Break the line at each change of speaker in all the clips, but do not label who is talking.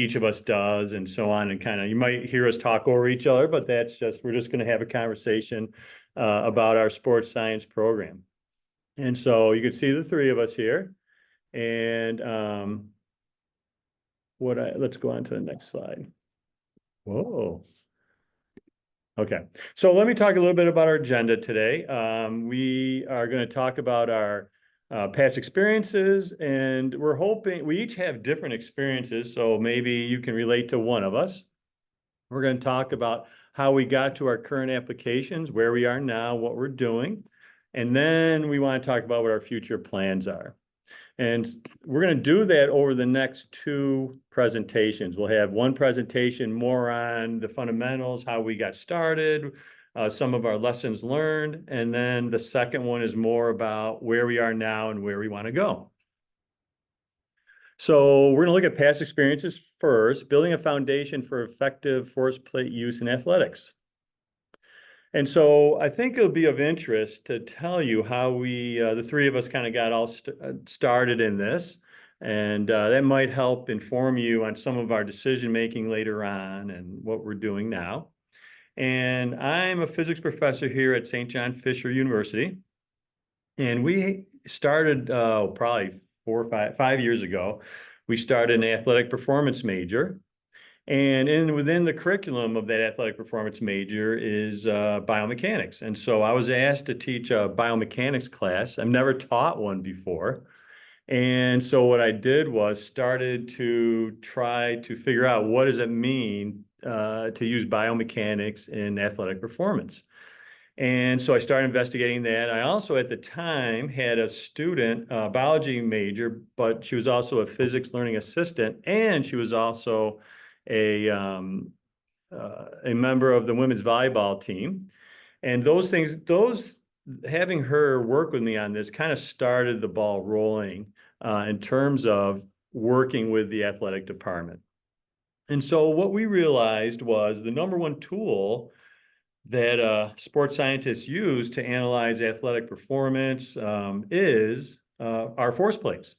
each of us does and so on. And kind of, you might hear us talk over each other, but we're just going to have a conversation about our sports science program. And so you can see the three of us here. And let's go on to the next slide. Whoa. Okay, so let me talk a little bit about our agenda today. We are going to talk about our past experiences, and we're hoping we each have different experiences, so maybe you can relate to one of us. We're going to talk about how we got to our current applications, where we are now, what we're doing, and then we want to talk about what our future plans are. And we're going to do that over the next two presentations. We'll have one presentation more on the fundamentals, how we got started, some of our lessons learned, and then the second one is more about where we are now and where we want to go. So we're going to look at past experiences first, building a foundation for effective force plate use in athletics. And so I think it'll be of interest to tell you how we, the three of us kind of got all started in this. And that might help inform you on some of our decision-making later on and what we're doing now. And I'm a physics professor here at St. John Fisher University. And we started probably 5 years ago. We started an athletic performance major. And within the curriculum of that athletic performance major is biomechanics. And so I was asked to teach a biomechanics class. I've never taught one before. And so what I did was started to try to figure out what does it mean to use biomechanics in athletic performance. And so I started investigating that. I also, at the time, had a student, a biology major, but she was also a physics learning assistant, and she was also a member of the women's volleyball team. And having her work with me on this kind of started the ball rolling in terms of working with the athletic department. And so what we realized was the number one tool that sports scientists use to analyze athletic performance is our force plates.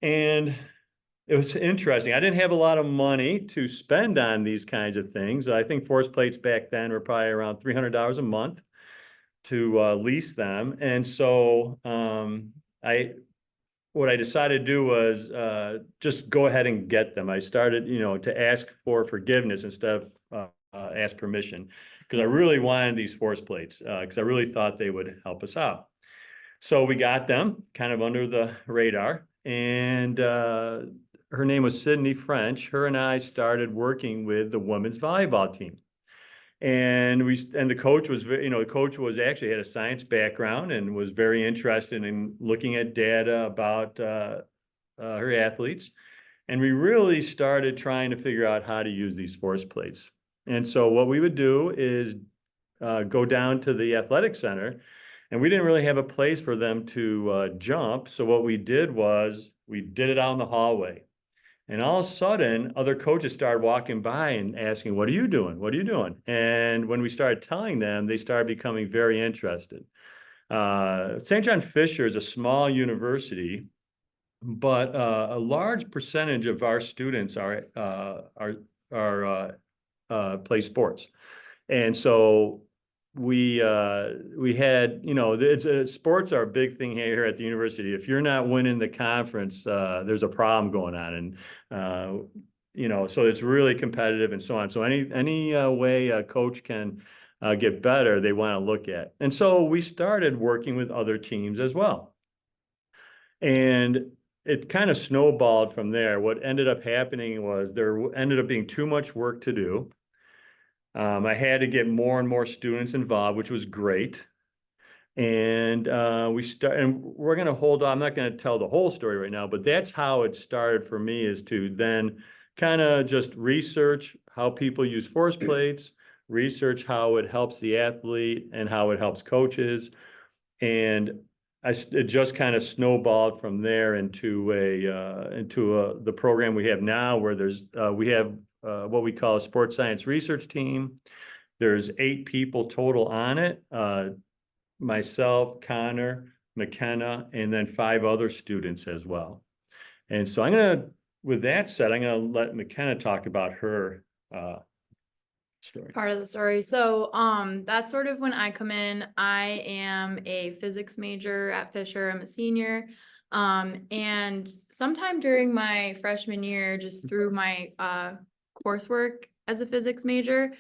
And it was interesting. I didn't have a lot of money to spend on these kinds of things. I think force plates back then were probably around $300 a month to lease them. And so what I decided to do was just go ahead and get them. I started, to ask for forgiveness instead of ask permission, because I really wanted these force plates because I really thought they would help us out. So we got them kind of under the radar, and her name was Sydney French. Her and I started working with the women's volleyball team. And the coach was, the coach was actually had a science background and was very interested in looking at data about her athletes. And we really started trying to figure out how to use these force plates. And so what we would do is go down to the athletic center, and we didn't really have a place for them to jump. So what we did was we did it out in the hallway. And all of a sudden, other coaches started walking by and asking, "What are you doing? What are you doing?" And when we started telling them, they started becoming very interested. St. John Fisher is a small university, but a large percentage of our students play sports. And so we had, sports are a big thing here at the university. If you're not winning the conference, there's a problem going on. And, so it's really competitive and so on. So any way a coach can get better, they want to look at. And so we started working with other teams as well. And it kind of snowballed from there. What ended up happening was there ended up being too much work to do. I had to get more and more students involved, which was great. And we're going to hold on. I'm not going to tell the whole story right now, but that's how it started for me, is to then kind of just research how people use force plates, research how it helps the athlete and how it helps coaches. And it just kind of snowballed from there into the program we have now, where we have what we call a sports science research team. There's 8 people total on it. Myself, Connor, Makena, and then 5 other students as well. And so I'm going to with that said, I'm going to let Makena talk about her story.
Part of the story. So, that's sort of when I come in. I am a physics major at Fisher. I'm a senior. And sometime during my freshman year, just through my coursework as a physics major,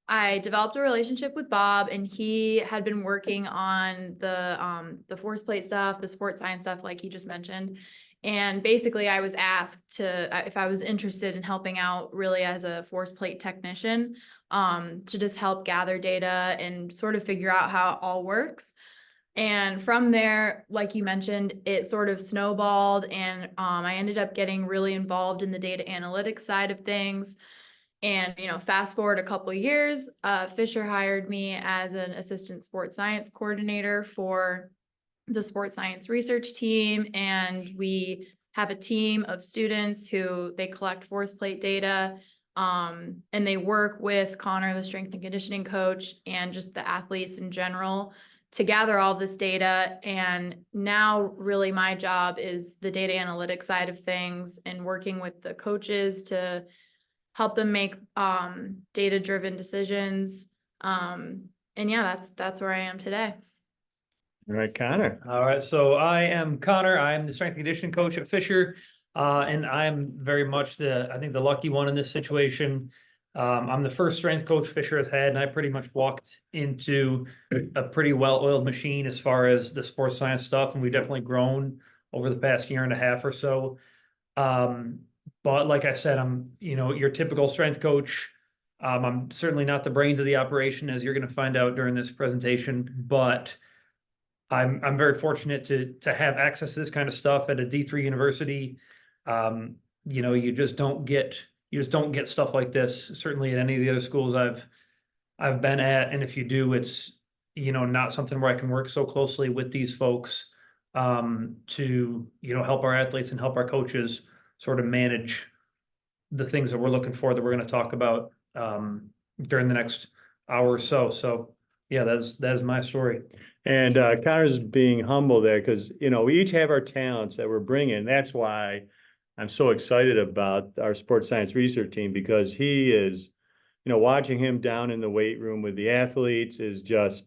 I developed a relationship with Bob, and he had been working on the force plate stuff, the sports science stuff, like he just mentioned. And basically, I was asked if I was interested in helping out really as a force plate technician, to just help gather data and sort of figure out how it all works. And from there, like you mentioned, it sort of snowballed, and I ended up getting really involved in the data analytics side of things. And, fast forward a couple of years, Fisher hired me as an assistant sports science coordinator for the sports science research team. And we have a team of students who they collect force plate data. And they work with Connor, the strength and conditioning coach, and just the athletes in general to gather all this data. And now really my job is the data analytics side of things and working with the coaches to help them make data-driven decisions. And yeah, that's where I am today.
All right, Connor.
All right, so I am Connor. I am the strength and conditioning coach at Fisher, and I'm very much I think the lucky one in this situation. I'm the first strength coach Fisher has had, and I pretty much walked into a pretty well-oiled machine as far as the sports science stuff, and we've definitely grown over the past year and a half or so. But like I said, I'm, your typical strength coach. I'm certainly not the brains of the operation, as you're going to find out during this presentation, but I'm very fortunate to have access to this kind of stuff at a D3 university. You just don't get stuff like this, certainly at any of the other schools I've been at. And if you do, it's not something where I can work so closely with these folks to help our athletes and help our coaches sort of manage the things that we're looking for that we're going to talk about during the next hour or so. So yeah, that is my story.
And Connor's being humble there because, we each have our talents that we're bringing. That's why I'm so excited about our sports science research team, because he is, watching him down in the weight room with the athletes is just,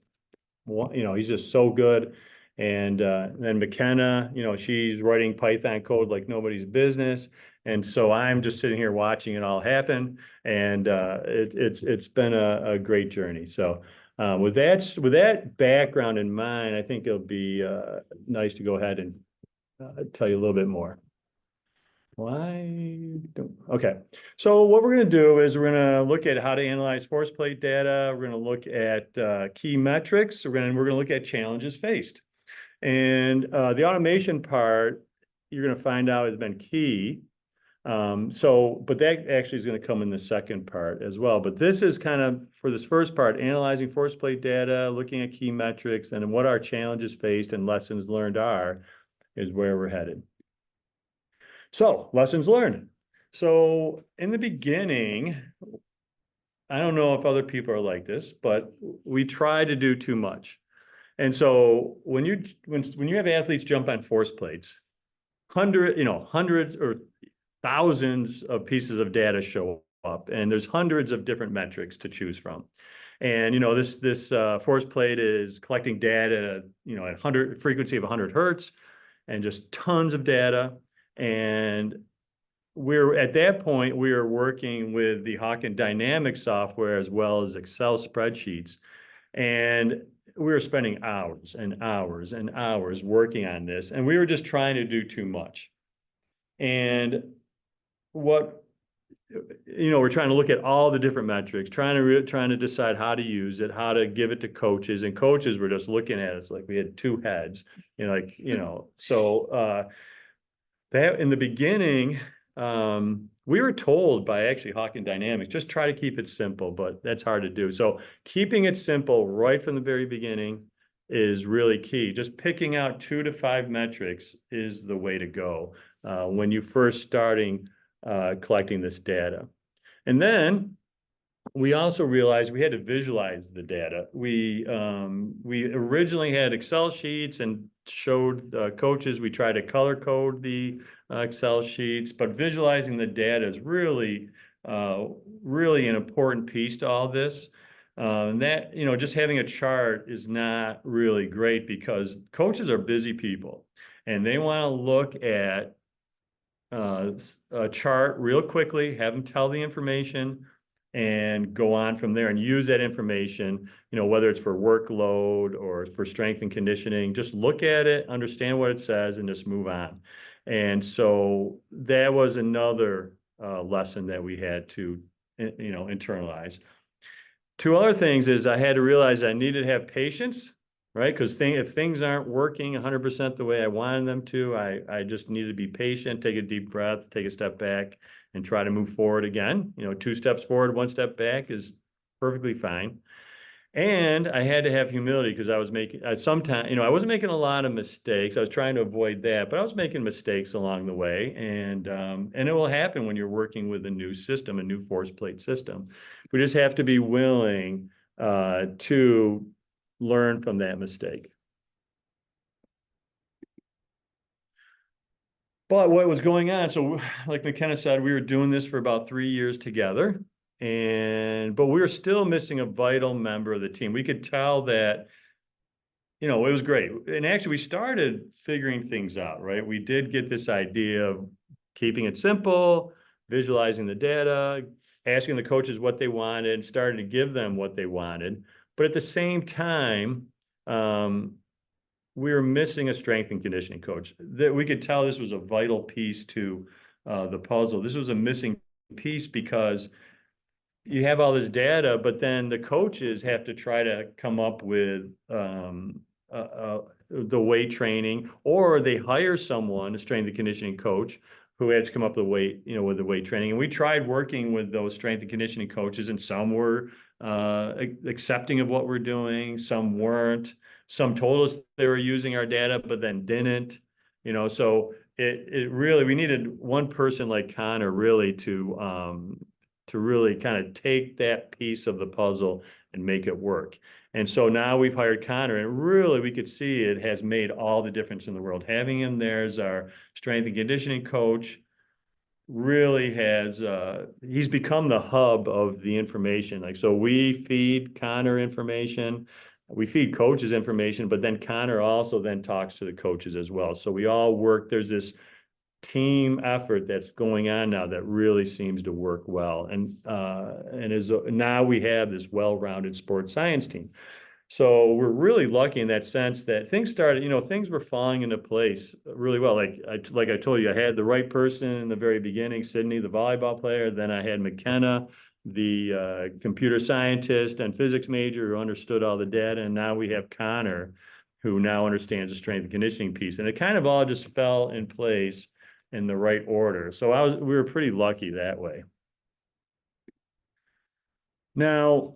he's just so good. And then Makena, she's writing Python code like nobody's business. And so I'm just sitting here watching it all happen. And it's been a great journey. So with that background in mind, I think it'll be nice to go ahead and tell you a little bit more. Okay. So what we're going to do is we're going to look at how to analyze force plate data. We're going to look at key metrics. We're going to look at challenges faced. And the automation part, you're going to find out has been key. But that actually is going to come in the second part as well. But this is kind of, for this first part, analyzing force plate data, looking at key metrics, and what our challenges faced and lessons learned are, is where we're headed. So, lessons learned. So, in the beginning, I don't know if other people are like this, but we try to do too much. And so when you have athletes jump on force plates, hundreds or thousands of pieces of data show up, and there's hundreds of different metrics to choose from. And this force plate is collecting data, at frequency of 100 hertz, and just tons of data. And at that point we are working with the Hawken Dynamics software as well as Excel spreadsheets, and we were spending hours and hours and hours working on this, and we were just trying to do too much. And we're trying to look at all the different metrics, trying to decide how to use it, how to give it to coaches, and coaches were just looking at us like we had two heads, so that in the beginning, we were told by actually Hawken Dynamics, just try to keep it simple, but that's hard to do. So keeping it simple right from the very beginning is really key. Just picking out 2 to 5 metrics is the way to go when you first starting collecting this data. And then we also realized we had to visualize the data. We originally had Excel sheets and showed coaches. We tried to color code the Excel sheets, but visualizing the data is really, really an important piece to all this. And that, just having a chart is not really great because coaches are busy people and they want to look at a chart real quickly, have them tell the information and go on from there and use that information, whether it's for workload or for strength and conditioning, just look at it, understand what it says, and just move on. And so that was another lesson that we had to, internalize. Two other things is I had to realize I needed to have patience, right? Because if things aren't working 100% the way I wanted them to, I just needed to be patient, take a deep breath, take a step back, and try to move forward again. 2 steps forward, 1 step back is perfectly fine. And I had to have humility because I was making sometimes, I wasn't making a lot of mistakes. I was trying to avoid that, but I was making mistakes along the way. And it will happen when you're working with a new system, a new force plate system. We just have to be willing to learn from that mistake. But what was going on? So, like Makena said, we were doing this for about 3 years together, but we were still missing a vital member of the team. We could tell that, it was great. And actually, we started figuring things out, right? We did get this idea of keeping it simple, visualizing the data, asking the coaches what they wanted, starting to give them what they wanted. But at the same time, we were missing a strength and conditioning coach. That we could tell this was a vital piece to the puzzle. This was a missing piece because you have all this data, but then the coaches have to try to come up with the weight training, or they hire someone, a strength and conditioning coach, who had to come up with the weight, with the weight training. And we tried working with those strength and conditioning coaches, and some were accepting of what we're doing, some weren't. Some told us they were using our data, but then didn't. So it really, we needed one person like Connor really to really kind of take that piece of the puzzle and make it work. And so now we've hired Connor, and really we could see it has made all the difference in the world. Having him there as our strength and conditioning coach really has, he's become the hub of the information. Like, so we feed Connor information, we feed coaches information, but then Connor also then talks to the coaches as well. So we all work, there's this team effort that's going on now that really seems to work well. And now we have this well-rounded sports science team. So we're really lucky in that sense that things started, things were falling into place really well. Like I told you, I had the right person in the very beginning, Sydney, the volleyball player. Then I had Makena, the computer scientist and physics major who understood all the data. And now we have Connor, who now understands the strength and conditioning piece. And it kind of all just fell in place in the right order. So we were pretty lucky that way. Now,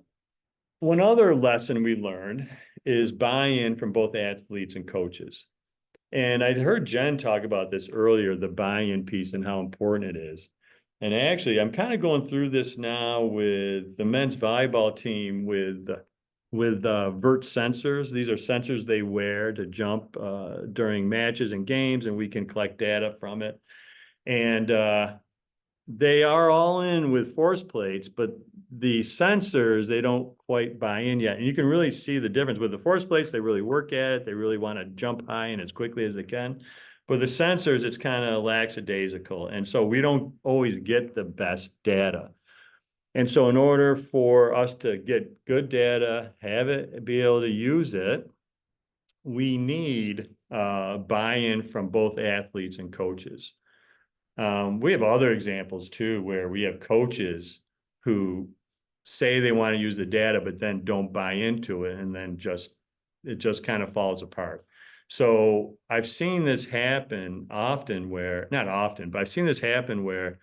one other lesson we learned is buy-in from both athletes and coaches. And I'd heard Jen talk about this earlier, the buy-in piece and how important it is. And actually, I'm kind of going through this now with the men's volleyball team with vert sensors. These are sensors they wear to jump during matches and games, and we can collect data from it. And they are all in with force plates, but the sensors, they don't quite buy in yet. And you can really see the difference with the force plates. They really work at it. They really want to jump high and as quickly as they can. But the sensors, it's kind of lackadaisical. And so we don't always get the best data. And so in order for us to get good data, have it, be able to use it, we need buy-in from both athletes and coaches. We have other examples too, where we have coaches who say they want to use the data, but then don't buy into it. And then it just kind of falls apart. So I've seen this happen often not often, but I've seen this happen where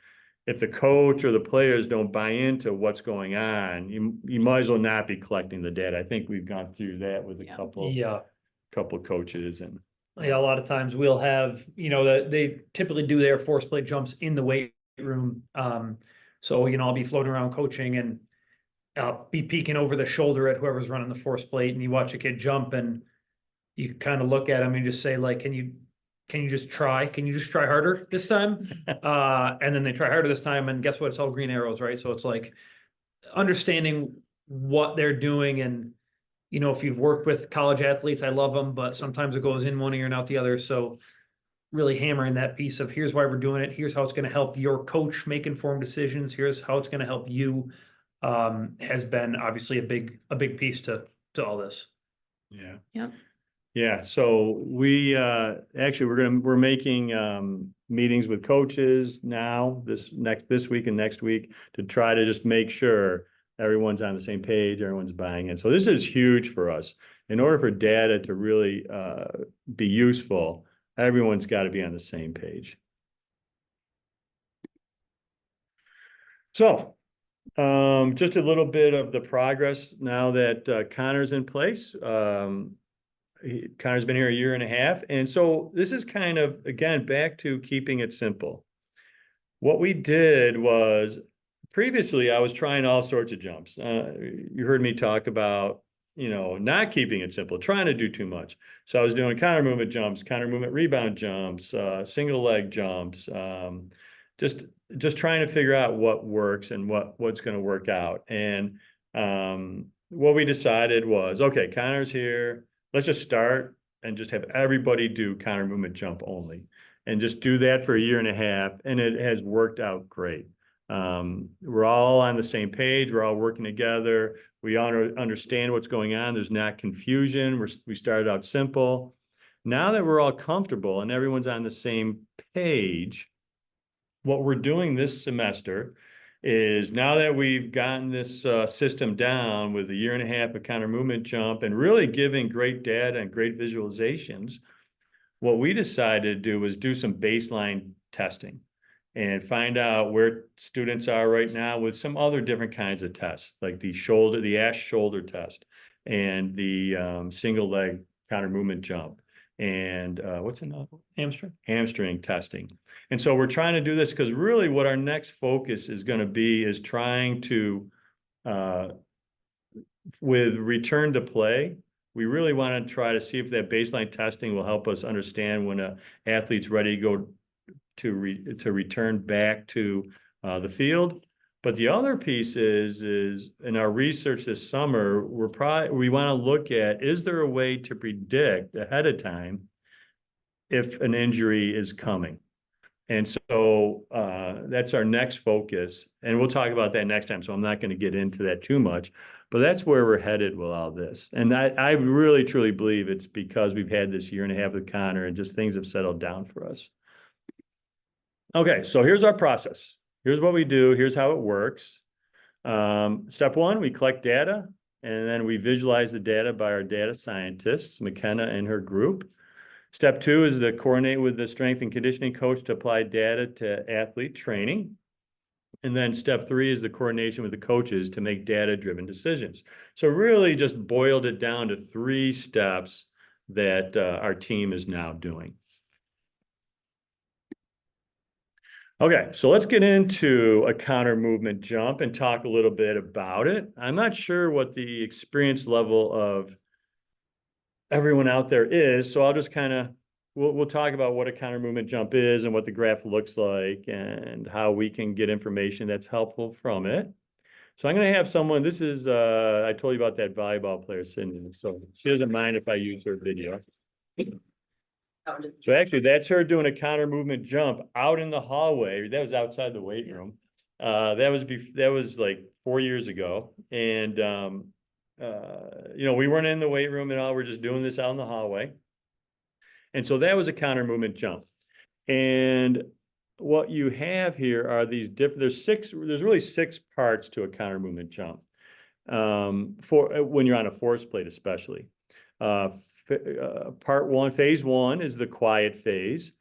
if the coach or the players don't buy into what's going on, you might as well not be collecting the data. I think we've gone through that with a couple coaches. And
yeah, a lot of times we'll have, that they typically do their force plate jumps in the weight room. So, I'll be floating around coaching and I'll be peeking over the shoulder at whoever's running the force plate, and you watch a kid jump and you kind of look at him and just say, like, can you can you just try? Can you just try harder this time? And then they try harder this time, and guess what? It's all green arrows, right? So it's like understanding what they're doing. And, you know, if you've worked with college athletes, I love them, but sometimes it goes in one ear and out the other. So really hammering that piece of here's why we're doing it. Here's how it's going to help your coach make informed decisions. Here's how it's going to help you, has been obviously a big piece to all this.
Yeah.
Yep.
Yeah, so we actually we're making meetings with coaches now this week and next week to try to just make sure everyone's on the same page, everyone's buying in. So this is huge for us. In order for data to really be useful, everyone's got to be on the same page. So just a little bit of the progress now that Connor's in place. Connor's been here a year and a half. And so this is kind of, again, back to keeping it simple. What we did was previously I was trying all sorts of jumps. You heard me talk about, you know, not keeping it simple, trying to do too much. So I was doing counter movement jumps, counter movement rebound jumps, single leg jumps, just trying to figure out what works and what's going to work out. And what we decided was, okay, Connor's here. Let's just start and just have everybody do counter movement jump only, and just do that for a year and a half. And it has worked out great. We're all on the same page. We're all working together. We understand what's going on. There's not confusion. We started out simple. Now that we're all comfortable and everyone's on the same page, what we're doing this semester is, now that we've gotten this system down with a year and a half of counter movement jump and really giving great data and great visualizations, what we decided to do was do some baseline testing and find out where students are right now with some other different kinds of tests, like the ash shoulder test and the single leg counter movement jump. And what's another? Hamstring testing. And so we're trying to do this because really what our next focus is going to be is trying to, with return to play, we really want to try to see if that baseline testing will help us understand when an athlete's ready to go to return back to the field. But the other piece is in our research this summer, we want to look at, is there a way to predict ahead of time if an injury is coming? And so that's our next focus. And we'll talk about that next time. So I'm not going to get into that too much, but that's where we're headed with all this. And I really, truly believe it's because we've had this year and a half with Connor and just things have settled down for us. Okay, so here's our process. Here's what we do. Here's how it works. Step one, we collect data, and then we visualize the data by our data scientists, Makena and her group. Step two is to coordinate with the strength and conditioning coach to apply data to athlete training. And then step three is the coordination with the coaches to make data-driven decisions. So really just boiled it down to 3 steps that our team is now doing. Okay, so let's get into a counter movement jump and talk a little bit about it. I'm not sure what the experience level of everyone out there is, so I'll just we'll talk about what a counter movement jump is and what the graph looks like and how we can get information that's helpful from it. So I'm going to have someone, this is, I told you about that volleyball player, Cindy, so she doesn't mind if I use her video. So actually, that's her doing a counter movement jump out in the hallway. That was outside the weight room. That was like 4 years ago. And, you know, we weren't in the weight room at all. We're just doing this out in the hallway. And so that was a counter movement jump. And what you have here are these different, there's really 6 parts to a counter movement jump. For when you're on a force plate, especially. Part one, phase one is the quiet phase.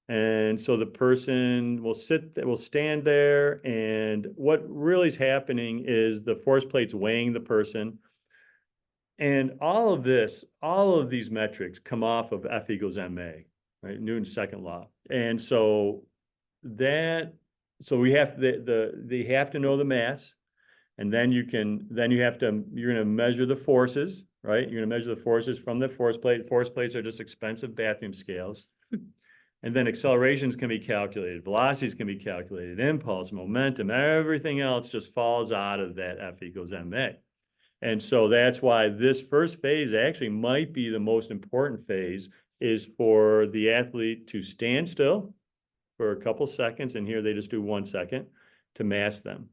And so the person will stand there, and what really is happening is the force plate's weighing the person. And all of these metrics come off of F equals ma, right? Newton's second law. And so they have to know the mass. And then you're going to measure the forces, right? You're going to measure the forces from the force plate. Force plates are just expensive bathroom scales. And then accelerations can be calculated, velocities can be calculated, impulse, momentum, everything else just falls out of that F equals ma. And so that's why this first phase actually might be the most important phase, is for the athlete to stand still for a couple seconds, and here they just do 1 second to mass them.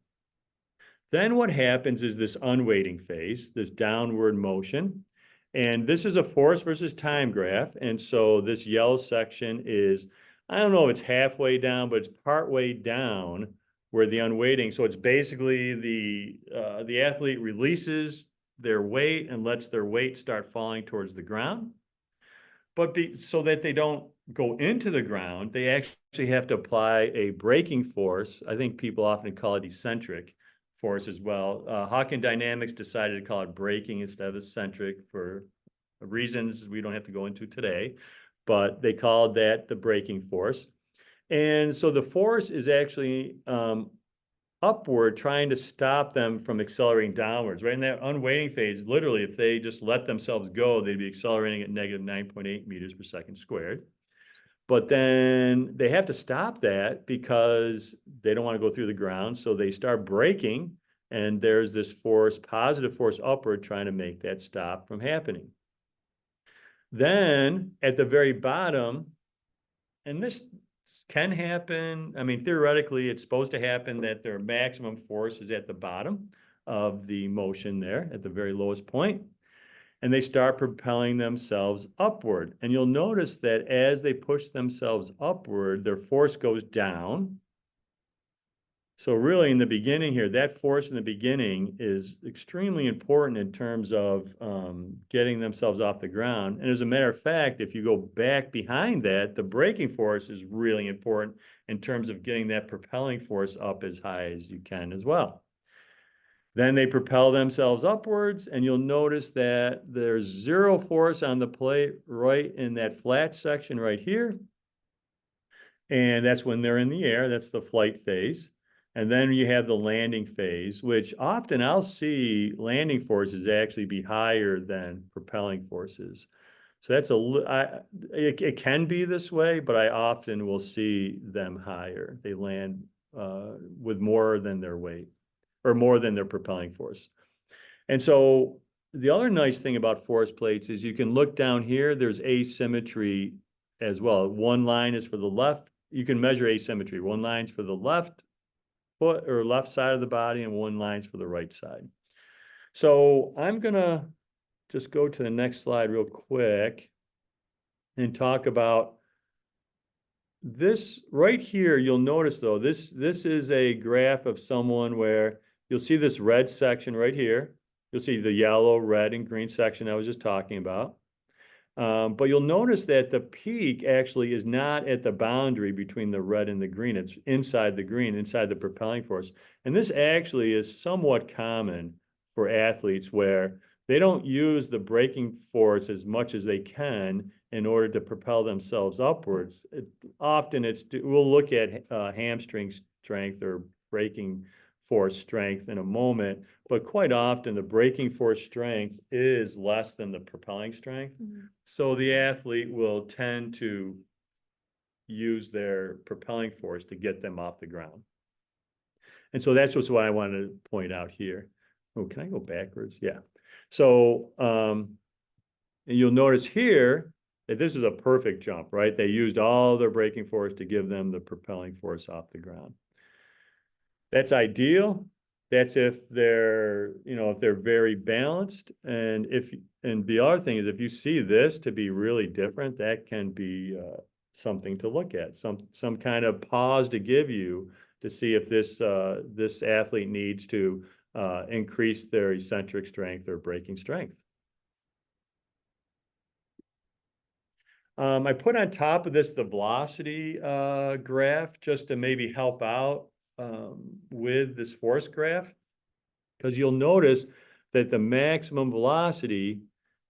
Then what happens is this unweighting phase, this downward motion. And this is a force versus time graph. And so this yellow section is, I don't know if it's halfway down, but it's partway down where the unweighting. So it's basically the athlete releases their weight and lets their weight start falling towards the ground. But so that they don't go into the ground, they actually have to apply a braking force. I think people often call it eccentric force as well. Hawken Dynamics decided to call it braking instead of eccentric for reasons we don't have to go into today, but they called that the braking force. And so the force is actually upward, trying to stop them from accelerating downwards, right? In that unweighting phase, literally, if they just let themselves go, they'd be accelerating at negative 9.8 meters per second squared. But then they have to stop that because they don't want to go through the ground. So they start braking, and there's this force, positive force upward, trying to make that stop from happening. Then at the very bottom, and this can happen, I mean, theoretically, it's supposed to happen that their maximum force is at the bottom of the motion there, at the very lowest point. And they start propelling themselves upward. And you'll notice that as they push themselves upward, their force goes down. So really in the beginning here, that force in the beginning is extremely important in terms of getting themselves off the ground. And as a matter of fact, if you go back behind that, the braking force is really important in terms of getting that propelling force up as high as you can as well. Then they propel themselves upwards, and you'll notice that there's zero force on the plate right in that flat section right here. And that's when they're in the air. That's the flight phase. And then you have the landing phase, which often I'll see landing forces actually be higher than propelling forces. So that's it can be this way, but I often will see them higher. They land with more than their weight, or more than their propelling force. And so the other nice thing about force plates is you can look down here, there's asymmetry as well. One line is for the left. You can measure asymmetry. One line's for the left foot or left side of the body, and one line's for the right side. So I'm gonna just go to the next slide real quick and talk about this right here. You'll notice though, this is a graph of someone where you'll see this red section right here. You'll see the yellow, red, and green section I was just talking about. But you'll notice that the peak actually is not at the boundary between the red and the green. It's inside the green, inside the propelling force. And this actually is somewhat common for athletes where they don't use the braking force as much as they can in order to propel themselves upwards. Often we'll look at hamstring strength or braking force strength in a moment, but quite often the braking force strength is less than the propelling strength. Mm-hmm. So the athlete will tend to use their propelling force to get them off the ground. And so that's just what I wanted to point out here. Oh, can I go backwards? Yeah. So and you'll notice here that this is a perfect jump, right? They used all their braking force to give them the propelling force off the ground. That's ideal. That's if they're, if they're very balanced. And the other thing is, if you see this to be really different, that can be something to look at, some kind of pause to give you to see if this athlete needs to increase their eccentric strength or braking strength. I put on top of this the velocity graph just to maybe help out with this force graph, because you'll notice that the maximum velocity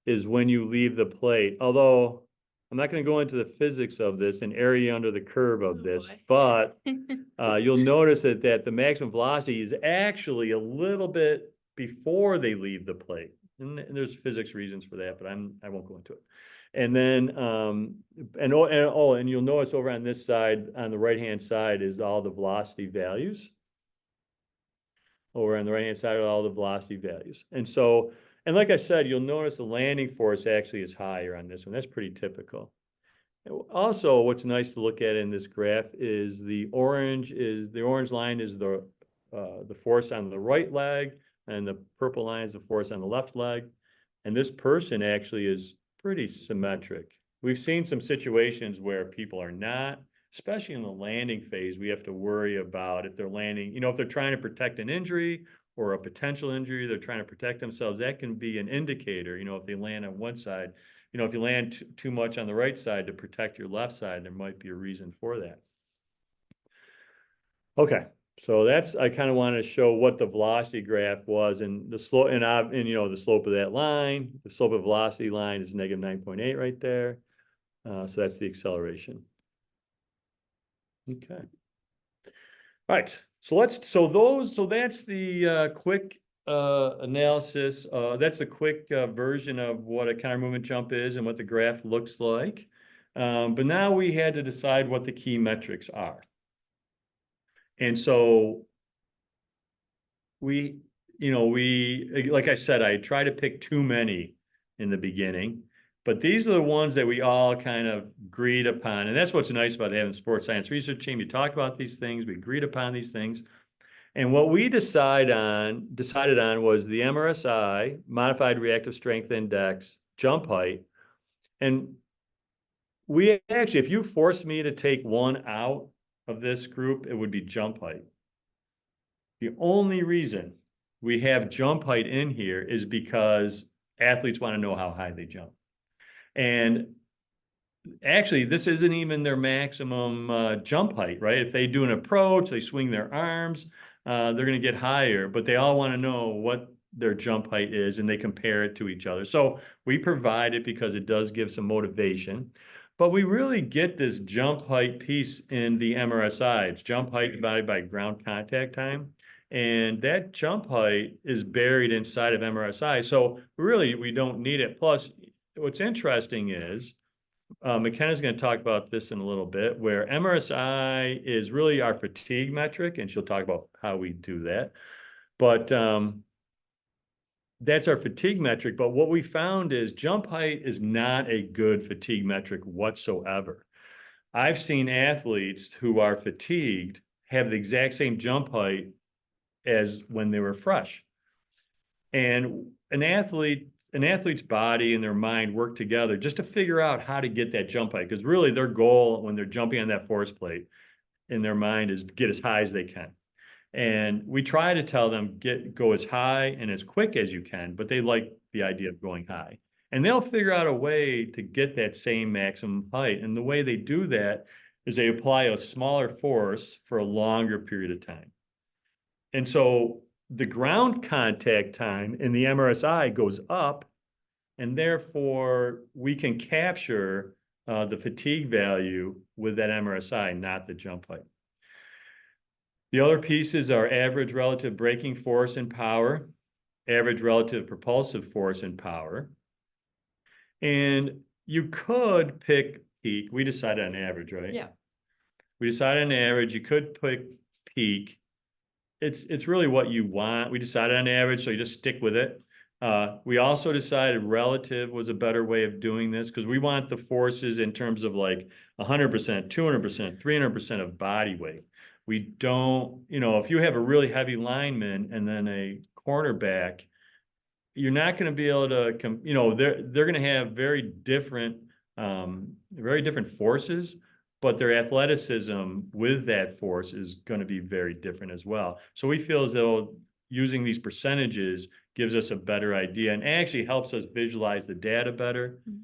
is when you leave the plate. Although I'm not going to go into the physics of this and area under the curve of this, but you'll notice that the maximum velocity is actually a little bit before they leave the plate. And there's physics reasons for that, but I won't go into it. And then, and you'll notice over on this side, on the right-hand side is all the velocity values. Over on the right-hand side are all the velocity values. And so, and like I said, you'll notice the landing force actually is higher on this one. That's pretty typical. Also, what's nice to look at in this graph is the orange line is the force on the right leg, and the purple line is the force on the left leg. And this person actually is pretty symmetric. We've seen some situations where people are not, especially in the landing phase, we have to worry about if they're landing, if they're trying to protect an injury or a potential injury, they're trying to protect themselves. That can be an indicator, if they land on one side, if you land too much on the right side to protect your left side, there might be a reason for that. Okay. So I kind of wanted to show what the velocity graph was, and the slope, and the slope of that line, the slope of velocity line is negative 9.8 right there. So that's the acceleration. Okay. All right. So that's the quick analysis. That's a quick version of what a counter movement jump is and what the graph looks like. But now we had to decide what the key metrics are. And so like I said, I try to pick too many in the beginning, but these are the ones that we all kind of agreed upon. And that's what's nice about having a sports science research team. You talk about these things, we agreed upon these things. And what we decided on was the MRSI, Modified Reactive Strength Index, jump height. And we actually, if you forced me to take one out of this group, it would be jump height. The only reason we have jump height in here is because athletes want to know how high they jump. And actually, this isn't even their maximum jump height, right? If they do an approach, they swing their arms, they're going to get higher, but they all want to know what their jump height is, and they compare it to each other. So we provide it because it does give some motivation. But we really get this jump height piece in the MRSI. It's jump height divided by ground contact time. And that jump height is buried inside of MRSI. So really, we don't need it. Plus, what's interesting is, Makena's going to talk about this in a little bit, where MRSI is really our fatigue metric, and she'll talk about how we do that. But that's our fatigue metric. But what we found is jump height is not a good fatigue metric whatsoever. I've seen athletes who are fatigued have the exact same jump height as when they were fresh. And an athlete's body and their mind work together just to figure out how to get that jump height. Because really their goal when they're jumping on that force plate in their mind is to get as high as they can. And we try to tell them go as high and as quick as you can, but they like the idea of going high. And they'll figure out a way to get that same maximum height. And the way they do that is they apply a smaller force for a longer period of time. And so the ground contact time in the MRSI goes up, and therefore we can capture the fatigue value with that MRSI, not the jump height. The other pieces are average relative braking force and power, average relative propulsive force and power. And you could pick peak. We decided on average, right?
Yeah.
We decided on average. You could pick peak. It's really what you want. We decided on average, so you just stick with it. We also decided relative was a better way of doing this because we want the forces in terms of like 100%, 200%, 300% of body weight. We don't, if you have a really heavy lineman and then a cornerback, you're not going to be able to, they're going to have very different forces, but their athleticism with that force is going to be very different as well. So we feel as though using these percentages gives us a better idea and actually helps us visualize the data better. Mm-hmm.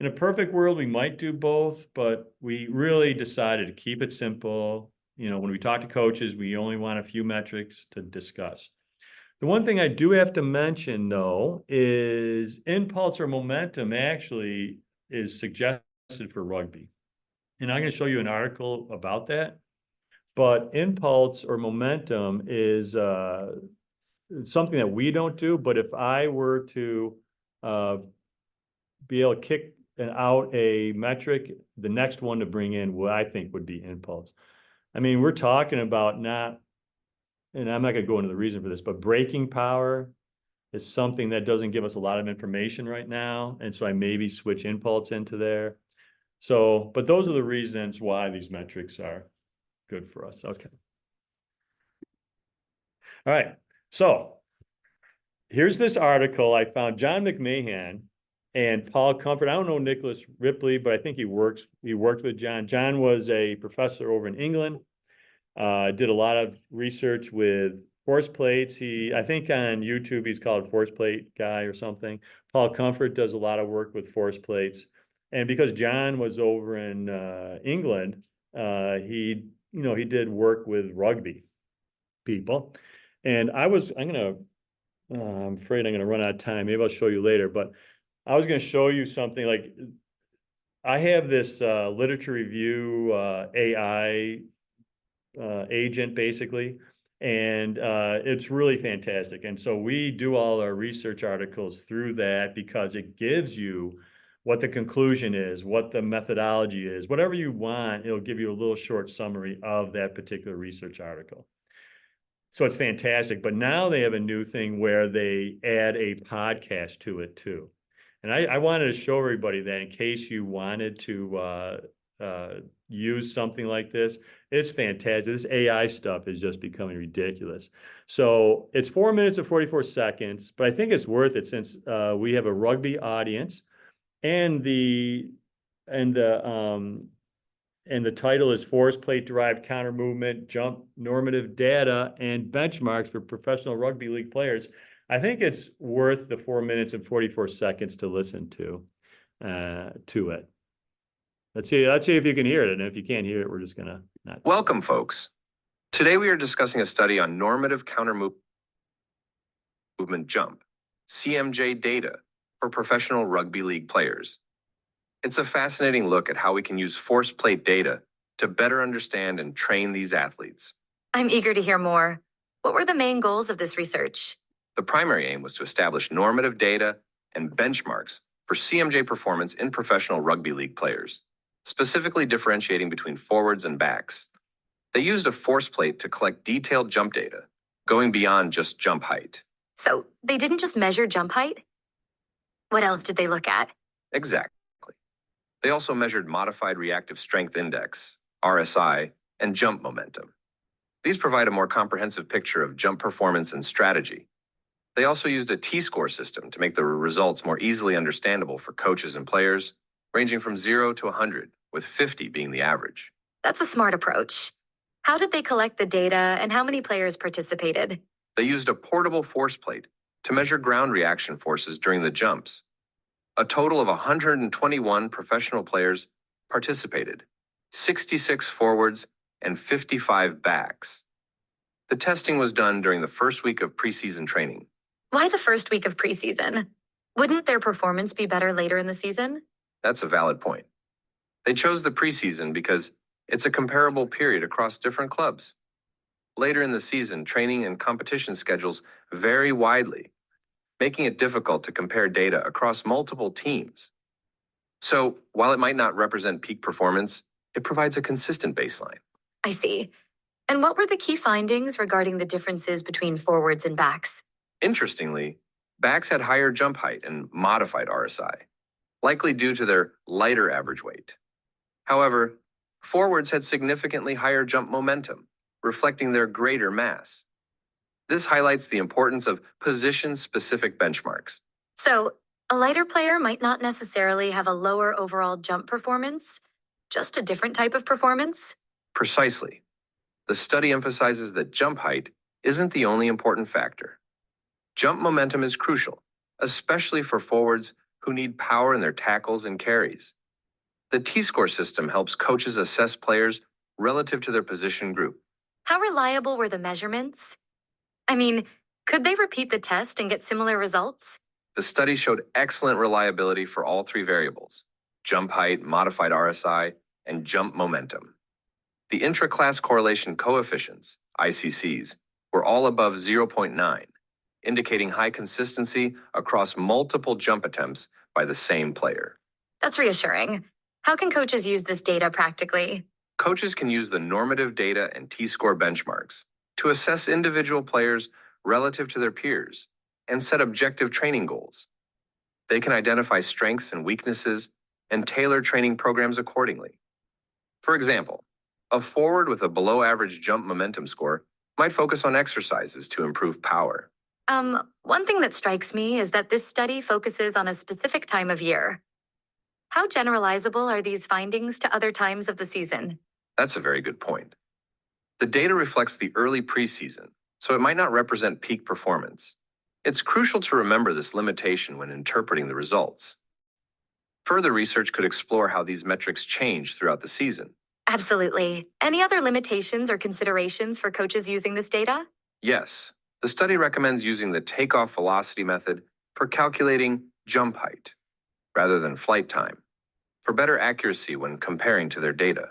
In a perfect world, we might do both, but we really decided to keep it simple. When we talk to coaches, we only want a few metrics to discuss. The one thing I do have to mention, though, is impulse or momentum actually is suggested for rugby. And I'm going to show you an article about that. But impulse or momentum is something that we don't do. But if I were to be able to kick out a metric, the next one to bring in, what I think would be impulse. I mean, we're talking about not, and I'm not gonna go into the reason for this, but braking power is something that doesn't give us a lot of information right now. And so I maybe switch impulse into there. So, but those are the reasons why these metrics are good for us. Okay. All right. So here's this article I found. John McMahon and Paul Comfort. I don't know Nicholas Ripley, but I think he worked with John. John was a professor over in England. Did a lot of research with force plates. I think on YouTube he's called Force Plate Guy or something. Paul Comfort does a lot of work with force plates. And because John was over in England, he did work with rugby people. And I'm afraid I'm gonna run out of time. Maybe I'll show you later, but I was gonna show you something like I have this literature review AI agent basically, and it's really fantastic. And so we do all our research articles through that because it gives you what the conclusion is, what the methodology is, whatever you want, it'll give you a little short summary of that particular research article. So it's fantastic. But now they have a new thing where they add a podcast to it too. And I wanted to show everybody that in case you wanted to use something like this, it's fantastic. This AI stuff is just becoming ridiculous. So it's 4 minutes and 44 seconds, but I think it's worth it since we have a rugby audience, and the title is Force Plate Derived Counter Movement, Jump Normative Data, and Benchmarks for Professional Rugby League Players. I think it's worth the 4 minutes and 44 seconds to listen to it. Let's see if you can hear it, and if you can't hear it, we're just gonna not.
Welcome, folks. Today we are discussing a study on normative counter movement jump, CMJ data, for professional rugby league players. It's a fascinating look at how we can use force plate data to better understand and train these athletes.
I'm eager to hear more. What were the main goals of this research?
The primary aim was to establish normative data and benchmarks for CMJ performance in professional rugby league players, specifically differentiating between forwards and backs. They used a force plate to collect detailed jump data, going beyond just jump height.
So they didn't just measure jump height? What else did they look at?
Exactly. They also measured modified reactive strength index, RSI, and jump momentum. These provide a more comprehensive picture of jump performance and strategy. They also used a T-score system to make the results more easily understandable for coaches and players, ranging from 0 to 100, with 50 being the average.
That's a smart approach. How did they collect the data and how many players participated?
They used a portable force plate to measure ground reaction forces during the jumps. A total of 121 professional players participated, 66 forwards and 55 backs. The testing was done during the first week of preseason training.
Why the first week of preseason? Wouldn't their performance be better later in the season?
That's a valid point. They chose the preseason because it's a comparable period across different clubs. Later in the season, training and competition schedules vary widely, making it difficult to compare data across multiple teams. So, while it might not represent peak performance, it provides a consistent baseline.
I see. And what were the key findings regarding the differences between forwards and backs?
Interestingly, backs had higher jump height and modified RSI, likely due to their lighter average weight. However, forwards had significantly higher jump momentum, reflecting their greater mass. This highlights the importance of position-specific benchmarks.
So, a lighter player might not necessarily have a lower overall jump performance, just a different type of performance?
Precisely. The study emphasizes that jump height isn't the only important factor. Jump momentum is crucial, especially for forwards who need power in their tackles and carries. The T-score system helps coaches assess players relative to their position group.
How reliable were the measurements? I mean, could they repeat the test and get similar results?
The study showed excellent reliability for all three variables: jump height, modified RSI, and jump momentum. The intra-class correlation coefficients, ICCs, were all above 0.9, indicating high consistency across multiple jump attempts by the same player.
That's reassuring. How can coaches use this data practically?
Coaches can use the normative data and T-score benchmarks to assess individual players relative to their peers and set objective training goals. They can identify strengths and weaknesses and tailor training programs accordingly. For example, a forward with a below-average jump momentum score might focus on exercises to improve power.
One thing that strikes me is that this study focuses on a specific time of year. How generalizable are these findings to other times of the season?
That's a very good point. The data reflects the early preseason, so it might not represent peak performance. It's crucial to remember this limitation when interpreting the results. Further research could explore how these metrics change throughout the season.
Absolutely. Any other limitations or considerations for coaches using this data?
Yes, the study recommends using the takeoff velocity method for calculating jump height, rather than flight time, for better accuracy when comparing to their data.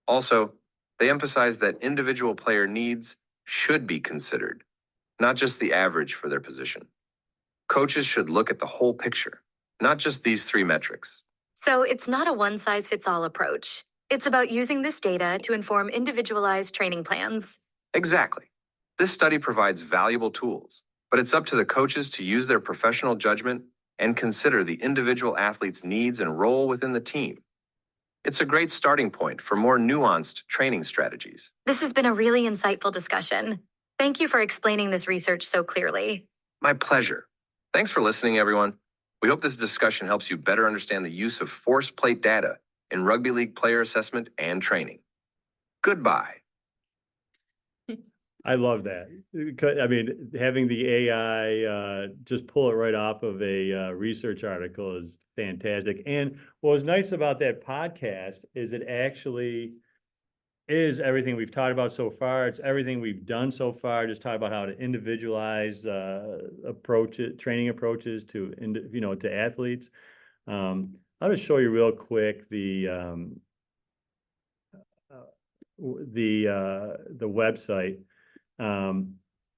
Also, they emphasize that individual player needs should be considered, not just the average for their position. Coaches should look at the whole picture, not just these 3 metrics.
So it's not a one-size-fits-all approach. It's about using this data to inform individualized training plans.
Exactly. This study provides valuable tools, but it's up to the coaches to use their professional judgment and consider the individual athlete's needs and role within the team. It's a great starting point for more nuanced training strategies.
This has been a really insightful discussion. Thank you for explaining this research so clearly.
My pleasure. Thanks for listening, everyone. We hope this discussion helps you better understand the use of force plate data in rugby league player assessment and training. Goodbye.
I love that. I mean, having the AI just pull it right off of a research article is fantastic. And what was nice about that podcast is it actually is everything we've talked about so far. It's everything we've done so far. Just talk about how to individualize training approaches to to athletes. I'll just show you real quick the website.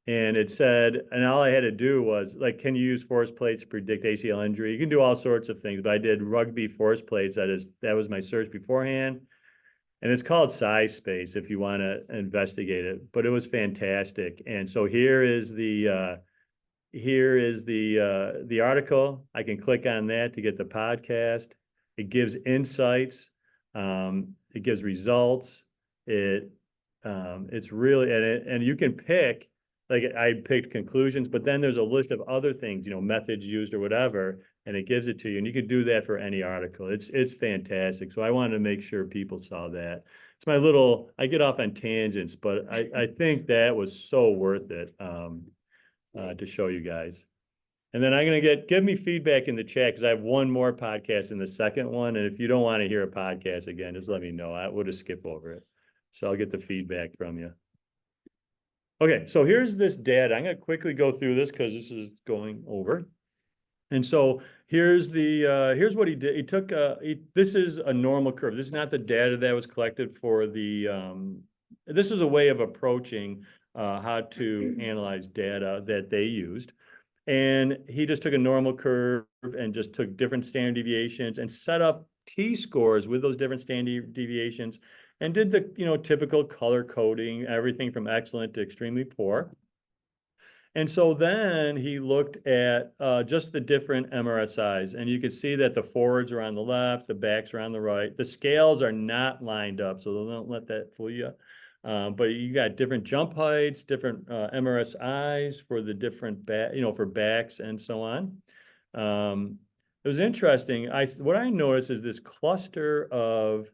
And it said, and all I had to do was like, can you use force plates to predict ACL injury? You can do all sorts of things, but I did rugby force plates. That was my search beforehand. And it's called Size Space if you want to investigate it, but it was fantastic. And so here is the article. I can click on that to get the podcast. It gives insights. It gives results. It's really, and you can pick, like I picked conclusions, but then there's a list of other things, methods used or whatever, and it gives it to you. And you can do that for any article. It's fantastic. So I wanted to make sure people saw that. It's my little, I get off on tangents, but I think that was so worth it to show you guys. And then I'm going to give me feedback in the chat because I have one more podcast in the second one. And if you don't want to hear a podcast again, just let me know. I would just skip over it. So I'll get the feedback from you. Okay, so here's this data. I'm going to quickly go through this because this is going over. And so here's what he did. He took this is a normal curve. This is not the data that was collected for the this is a way of approaching how to analyze data that they used. And he just took a normal curve and just took different standard deviations and set up T-scores with those different standard deviations and did the typical color coding, everything from excellent to extremely poor. And so then he looked at just the different MRSIs, and you could see that the forwards are on the left, the backs are on the right. The scales are not lined up, so don't let that fool you. But you got different jump heights, different MRSIs for the different for backs and so on. It was interesting. What I noticed is this cluster of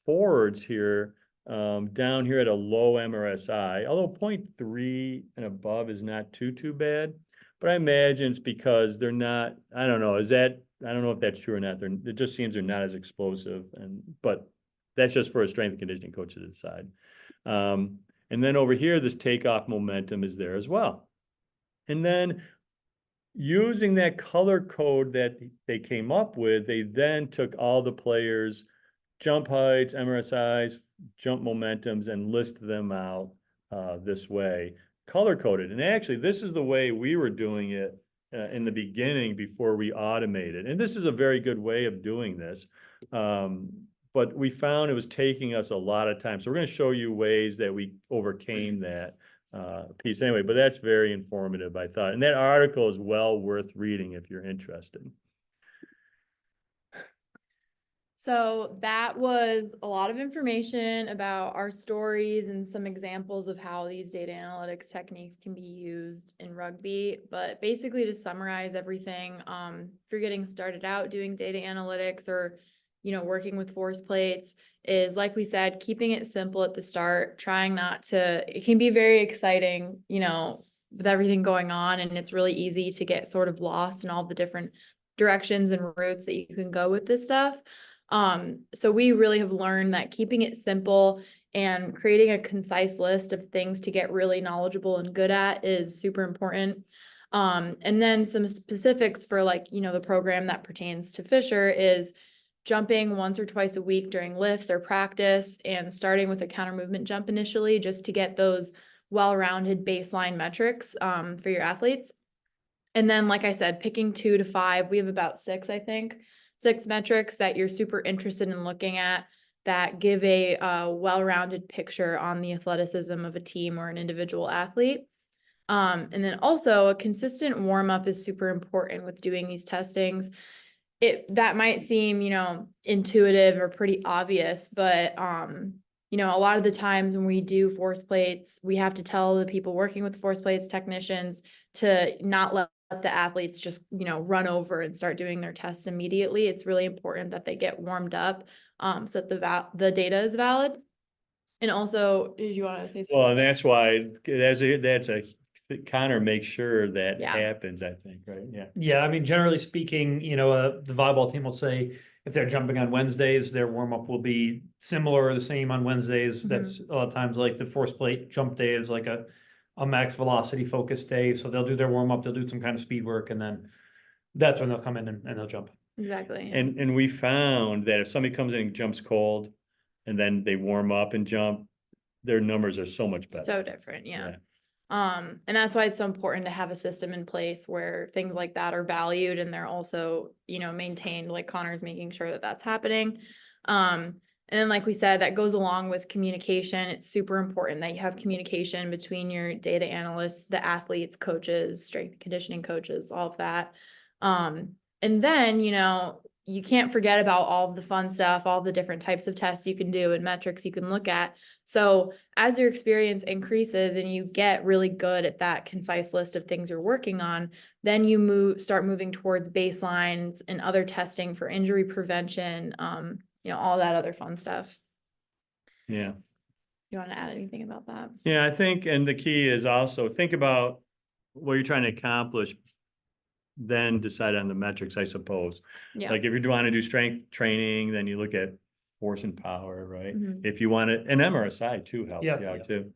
forwards here down here at a low MRSI, although 0.3 and above is not too bad. But I imagine it's because they're not, I don't know, I don't know if that's true or not. It just seems they're not as explosive, but that's just for a strength and conditioning coach to decide. And then over here, this takeoff momentum is there as well. And then using that color code that they came up with, they then took all the players' jump heights, MRSIs, jump momentums, and list them out this way, color coded. And actually, this is the way we were doing it in the beginning before we automated. And this is a very good way of doing this. But we found it was taking us a lot of time. So we're going to show you ways that we overcame that piece anyway, but that's very informative, I thought. And that article is well worth reading if you're interested.
So that was a lot of information about our stories and some examples of how these data analytics techniques can be used in rugby. But basically, to summarize everything, if you're getting started out doing data analytics or, working with force plates, is like we said, keeping it simple at the start, trying not to, it can be very exciting, with everything going on, and it's really easy to get sort of lost in all the different directions and routes that you can go with this stuff. So we really have learned that keeping it simple and creating a concise list of things to get really knowledgeable and good at is super important. And then some specifics for the program that pertains to Fisher is jumping once or twice a week during lifts or practice and starting with a counter movement jump initially, just to get those well-rounded baseline metrics, for your athletes. And then, like I said, picking 2 to 5, we have about 6, I think. 6 metrics that you're super interested in looking at that give a well-rounded picture on the athleticism of a team or an individual athlete. And then also a consistent warm-up is super important with doing these testings. That might seem, intuitive or pretty obvious, but a lot of the times when we do force plates, we have to tell the people working with force plates, technicians, to not let the athletes just, run over and start doing their tests immediately. It's really important that they get warmed up, so that the data is valid. And also, did you want to say something?
Well, and that's why Connor makes sure that
Yeah.
happens, I think, right? Yeah.
Yeah, I mean, generally speaking, the volleyball team will say if they're jumping on Wednesdays, their warm-up will be similar or the same on Wednesdays. That's a lot of times like the force plate jump day is like a max velocity focus day. So they'll do their warm-up, they'll do some kind of speed work, and then that's when they'll come in and they'll jump.
Exactly. Yeah.
And we found that if somebody comes in and jumps cold and then they warm up and jump, their numbers are so much better.
So different, yeah. And that's why it's so important to have a system in place where things like that are valued and they're also, maintained, like Connor's making sure that that's happening. And then, like we said, that goes along with communication. It's super important that you have communication between your data analysts, the athletes, coaches, strength and conditioning coaches, all of that. And then, you can't forget about all of the fun stuff, all the different types of tests you can do and metrics you can look at. So as your experience increases and you get really good at that concise list of things you're working on, then you start moving towards baselines and other testing for injury prevention, all that other fun stuff.
Yeah.
You want to add anything about that?
Yeah, I think, and the key is also think about what you're trying to accomplish, then decide on the metrics, I suppose.
Yeah.
Like if you want to do strength training, then you look at force and power, right?
Mhm.
If you want to, and MRSI too helps you
Yeah.
out too.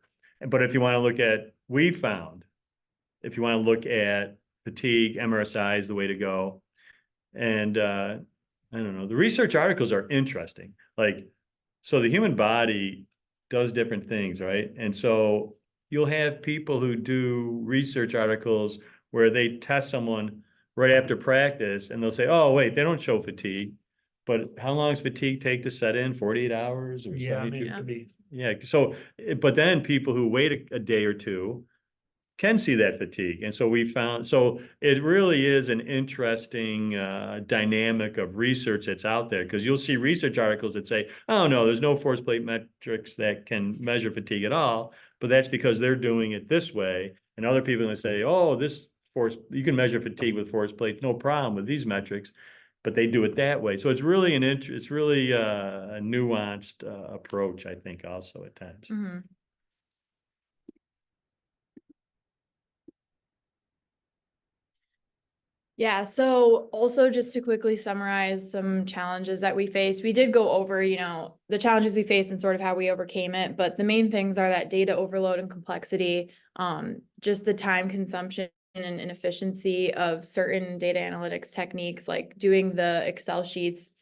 But if you want to look at, we found, if you want to look at fatigue, MRSI is the way to go. And I don't know, the research articles are interesting. Like, so the human body does different things, right? And so you'll have people who do research articles where they test someone right after practice and they'll say, oh, wait, they don't show fatigue. But how long does fatigue take to set in? 48 hours or
Yeah, I
72?
mean, it could be.
Yeah. So, but then people who wait a day or two can see that fatigue. And so we found, so it really is an interesting dynamic of research that's out there, because you'll see research articles that say, oh no, there's no force plate metrics that can measure fatigue at all, but that's because they're doing it this way. And other people will say, oh, this force, you can measure fatigue with force plates, no problem with these metrics, but they do it that way. So it's really it's really a nuanced approach, I think, also at times.
Mm-hmm. Yeah, so also just to quickly summarize some challenges that we faced, we did go over, the challenges we faced and sort of how we overcame it, but the main things are that data overload and complexity, just the time consumption and inefficiency of certain data analytics techniques, like doing the Excel sheets,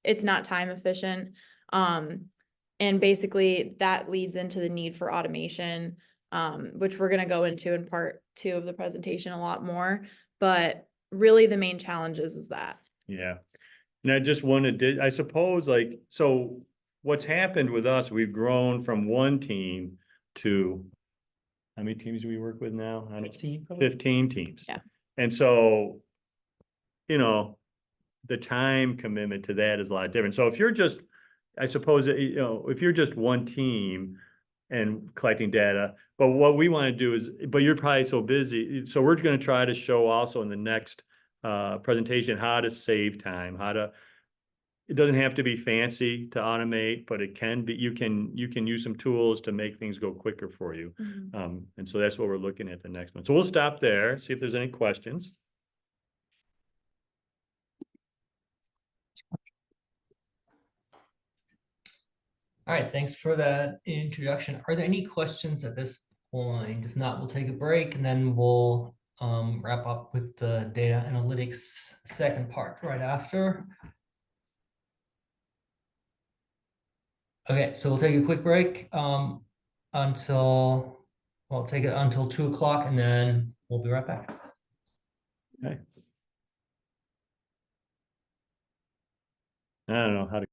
it's not time efficient. And basically that leads into the need for automation, which we're going to go into in part 2 of the presentation a lot more. But really the main challenge is that.
Yeah. And I just wanted, I suppose, like, so what's happened with us, we've grown from one team to, how many teams do we work with now?
15, probably.
15 teams.
Yeah.
And so, you know, the time commitment to that is a lot different. So if you're just, I suppose, you know, if you're just one team and collecting data, but what we want to do is, but you're probably so busy. So we're going to try to show also in the next presentation how to save time, how to, it doesn't have to be fancy to automate, but it can be, you can use some tools to make things go quicker for you. And so that's what we're looking at the next one. So we'll stop there, see if there's any questions.
All right, thanks for that introduction. Are there any questions at this point? If not, we'll take a break and then we'll wrap up with the data analytics second part right after. Okay, so we'll take a quick break until, we'll take it until 2 o'clock and then we'll be right back.
Okay. I don't know how to.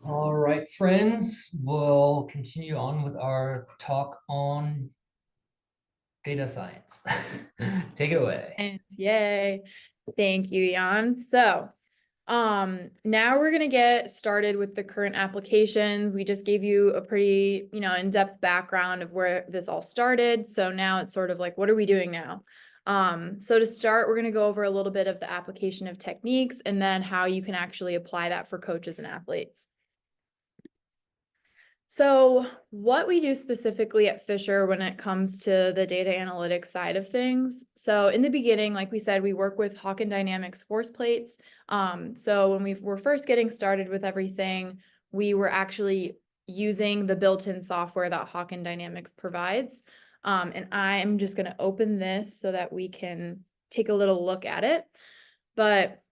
All right, friends, we'll continue on with our talk on data science. Take it away.
And yay. Thank you, Jan. So, now we're gonna get started with the current applications. We just gave you a pretty, in-depth background of where this all started. So now it's sort of like, what are we doing now? So to start, we're gonna go over a little bit of the application of techniques and then how you can actually apply that for coaches and athletes. So what we do specifically at Fisher when it comes to the data analytics side of things. So in the beginning, like we said, we work with Hawken Dynamics force plates. So when we were first getting started with everything, we were actually using the built-in software that Hawken Dynamics provides. And I am just going to open this so that we can take a little look at it. But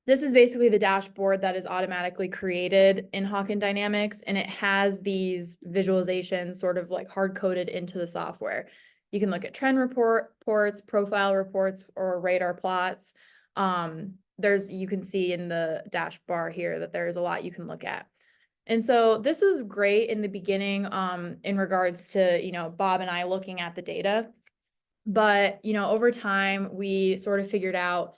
this is basically the dashboard that is automatically created in Hawken Dynamics, and it has these visualizations sort of like hard-coded into the software. You can look at trend reports, profile reports, or radar plots. You can see in the dash bar here that there's a lot you can look at. And so this was great in the beginning in regards to, Bob and I looking at the data. But, over time, we sort of figured out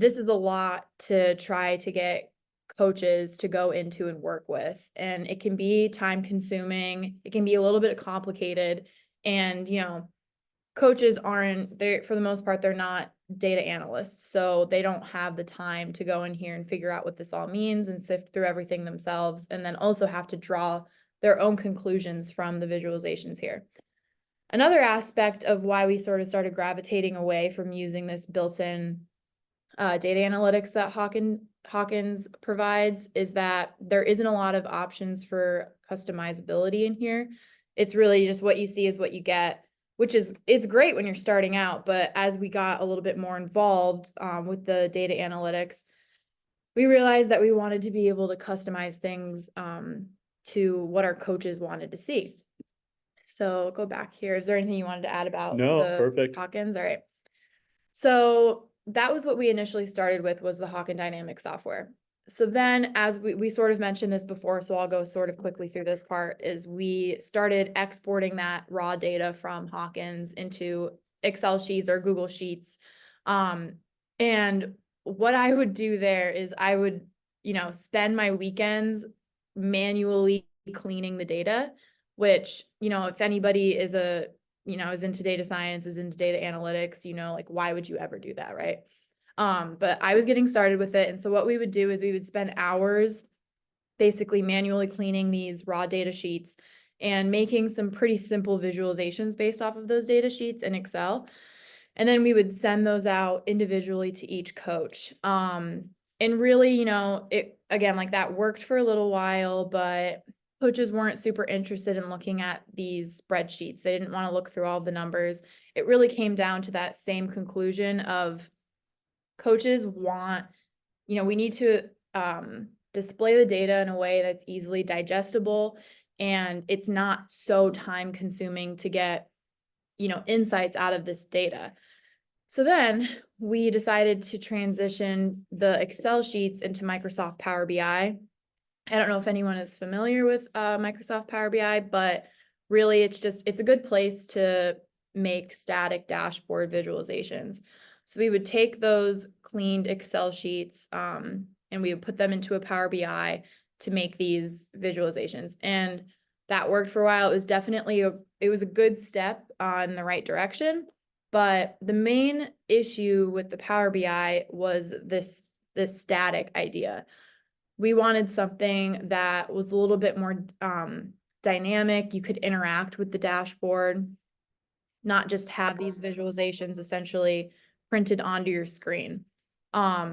this is a lot to try to get coaches to go into and work with. And it can be time consuming. It can be a little bit complicated. And, coaches for the most part, they're not data analysts. So they don't have the time to go in here and figure out what this all means and sift through everything themselves. And then also have to draw their own conclusions from the visualizations here. Another aspect of why we sort of started gravitating away from using this built-in data analytics that Hawkins provides is that there isn't a lot of options for customizability in here. It's really just what you see is what you get, it's great when you're starting out, but as we got a little bit more involved with the data analytics, we realized that we wanted to be able to customize things to what our coaches wanted to see. So go back here. Is there anything you wanted to add about
No,
the
perfect.
Hawkins? All right. So that was what we initially started with, was the Hawken Dynamics software. So then, as we sort of mentioned this before, so I'll go sort of quickly through this part, is we started exporting that raw data from Hawkins into Excel sheets or Google Sheets. And what I would do there is I would, spend my weekends manually cleaning the data, which, if anybody is is into data science, is into data analytics, like, why would you ever do that, right? But I was getting started with it. And so what we would do is we would spend hours basically manually cleaning these raw data sheets and making some pretty simple visualizations based off of those data sheets in Excel. And then we would send those out individually to each coach. And really, it, again, like, that worked for a little while, but coaches weren't super interested in looking at these spreadsheets. They didn't want to look through all the numbers. It really came down to that same conclusion of coaches want, we need to display the data in a way that's easily digestible, and it's not so time consuming to get, insights out of this data. So then we decided to transition the Excel sheets into Microsoft Power BI. I don't know if anyone is familiar with Microsoft Power BI, but really it's a good place to make static dashboard visualizations. So we would take those cleaned Excel sheets and we would put them into a Power BI to make these visualizations. And that worked for a while. It was definitely it was a good step in the right direction. But the main issue with the Power BI was this static idea. We wanted something that was a little bit more dynamic. You could interact with the dashboard, not just have these visualizations essentially printed onto your screen. I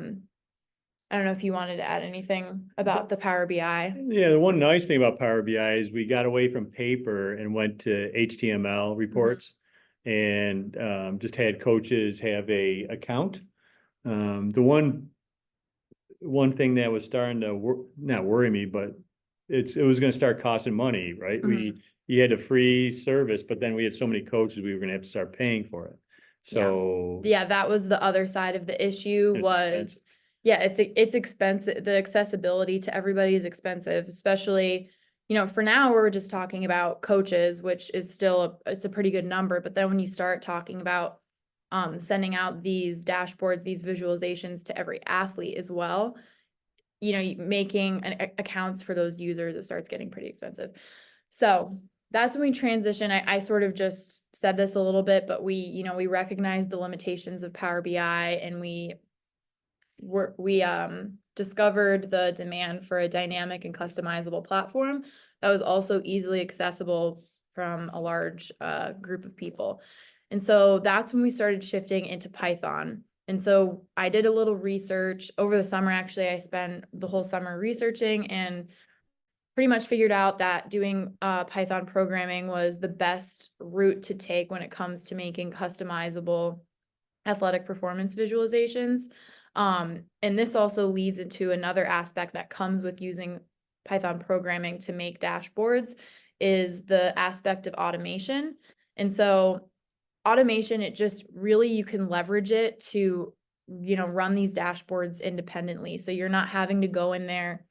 don't know if you wanted to add anything about the Power BI.
Yeah, the one nice thing about Power BI is we got away from paper and went to HTML reports and just had coaches have a account. The one thing that was starting to not worry me, but it was going to start costing money, right? You had a free service, but then we had so many coaches, we were going to have to start paying for it. So
yeah, that was the other side of the issue,
There's
was Yeah, it's expensive. The accessibility to everybody is expensive, especially, for now, we're just talking about coaches, which is still, it's a pretty good number. But then when you start talking about sending out these dashboards, these visualizations to every athlete as well, making accounts for those users, it starts getting pretty expensive. So that's when we transition. I sort of just said this a little bit, but we recognize the limitations of Power BI, and we discovered the demand for a dynamic and customizable platform that was also easily accessible from a large group of people. And so that's when we started shifting into Python. And so I did a little research over the summer. Actually, I spent the whole summer researching and pretty much figured out that doing Python programming was the best route to take when it comes to making customizable athletic performance visualizations. And this also leads into another aspect that comes with using Python programming to make dashboards, is the aspect of automation. And so automation, it just really, you can leverage it to, run these dashboards independently. So you're not having to go in there,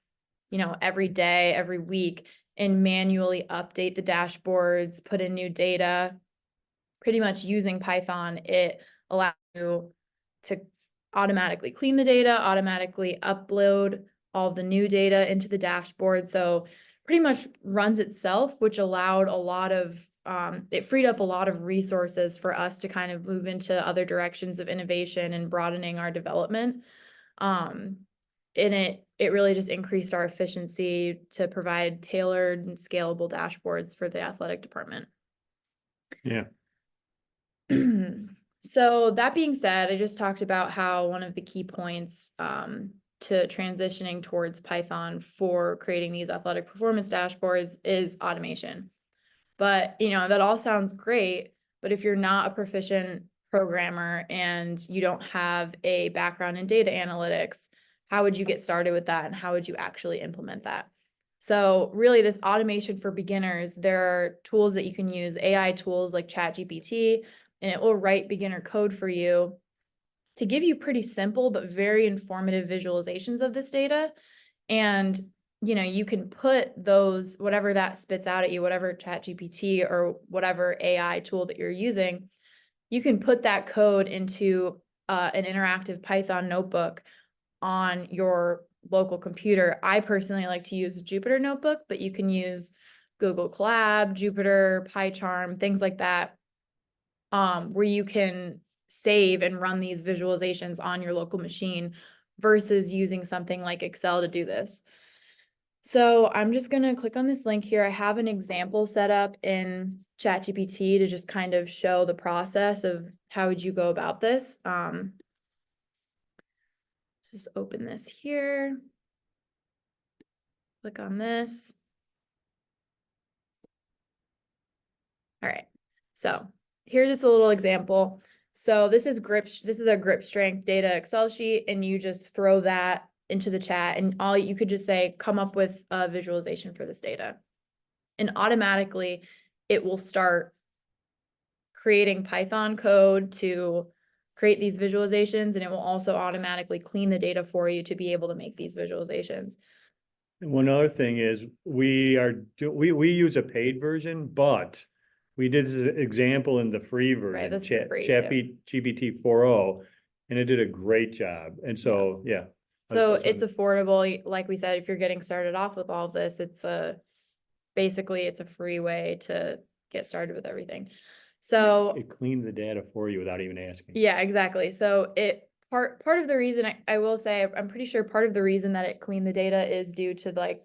every day, every week, and manually update the dashboards, put in new data. Pretty much using Python, it allows you to automatically clean the data, automatically upload all the new data into the dashboard. So pretty much runs itself, which allowed a lot of, it freed up a lot of resources for us to kind of move into other directions of innovation and broadening our development. And it really just increased our efficiency to provide tailored and scalable dashboards for the athletic department.
Yeah.
So that being said, I just talked about how one of the key points to transitioning towards Python for creating these athletic performance dashboards is automation. But, that all sounds great, but if you're not a proficient programmer and you don't have a background in data analytics, how would you get started with that, and how would you actually implement that? So really, this automation for beginners, there are tools that you can use, AI tools like ChatGPT, and it will write beginner code for you to give you pretty simple but very informative visualizations of this data. And you can put those, whatever that spits out at you, whatever ChatGPT or whatever AI tool that you're using, you can put that code into an interactive Python notebook on your local computer. I personally like to use Jupyter Notebook, but you can use Google Colab, Jupyter, PyCharm, things like that, where you can save and run these visualizations on your local machine versus using something like Excel to do this. So I'm just going to click on this link here. I have an example set up in ChatGPT to just kind of show the process of how would you go about this. Just open this here. Click on this. All right. So here's just a little example. So this is a grip strength data Excel sheet, and you just throw that into the chat, and you could just say, come up with a visualization for this data. And automatically it will start creating Python code to create these visualizations, and it will also automatically clean the data for you to be able to make these visualizations.
And one other thing is we use a paid version, but we did this example in the free version,
this is free, yeah.
ChatGPT 4.0, and it did a great job. And so, yeah.
So it's affordable. Like we said, if you're getting started off with all this, basically it's a free way to get started with everything. So
it cleaned the data for you without even asking.
Yeah, exactly. So part of the reason I will say, I'm pretty sure part of the reason that it cleaned the data is due to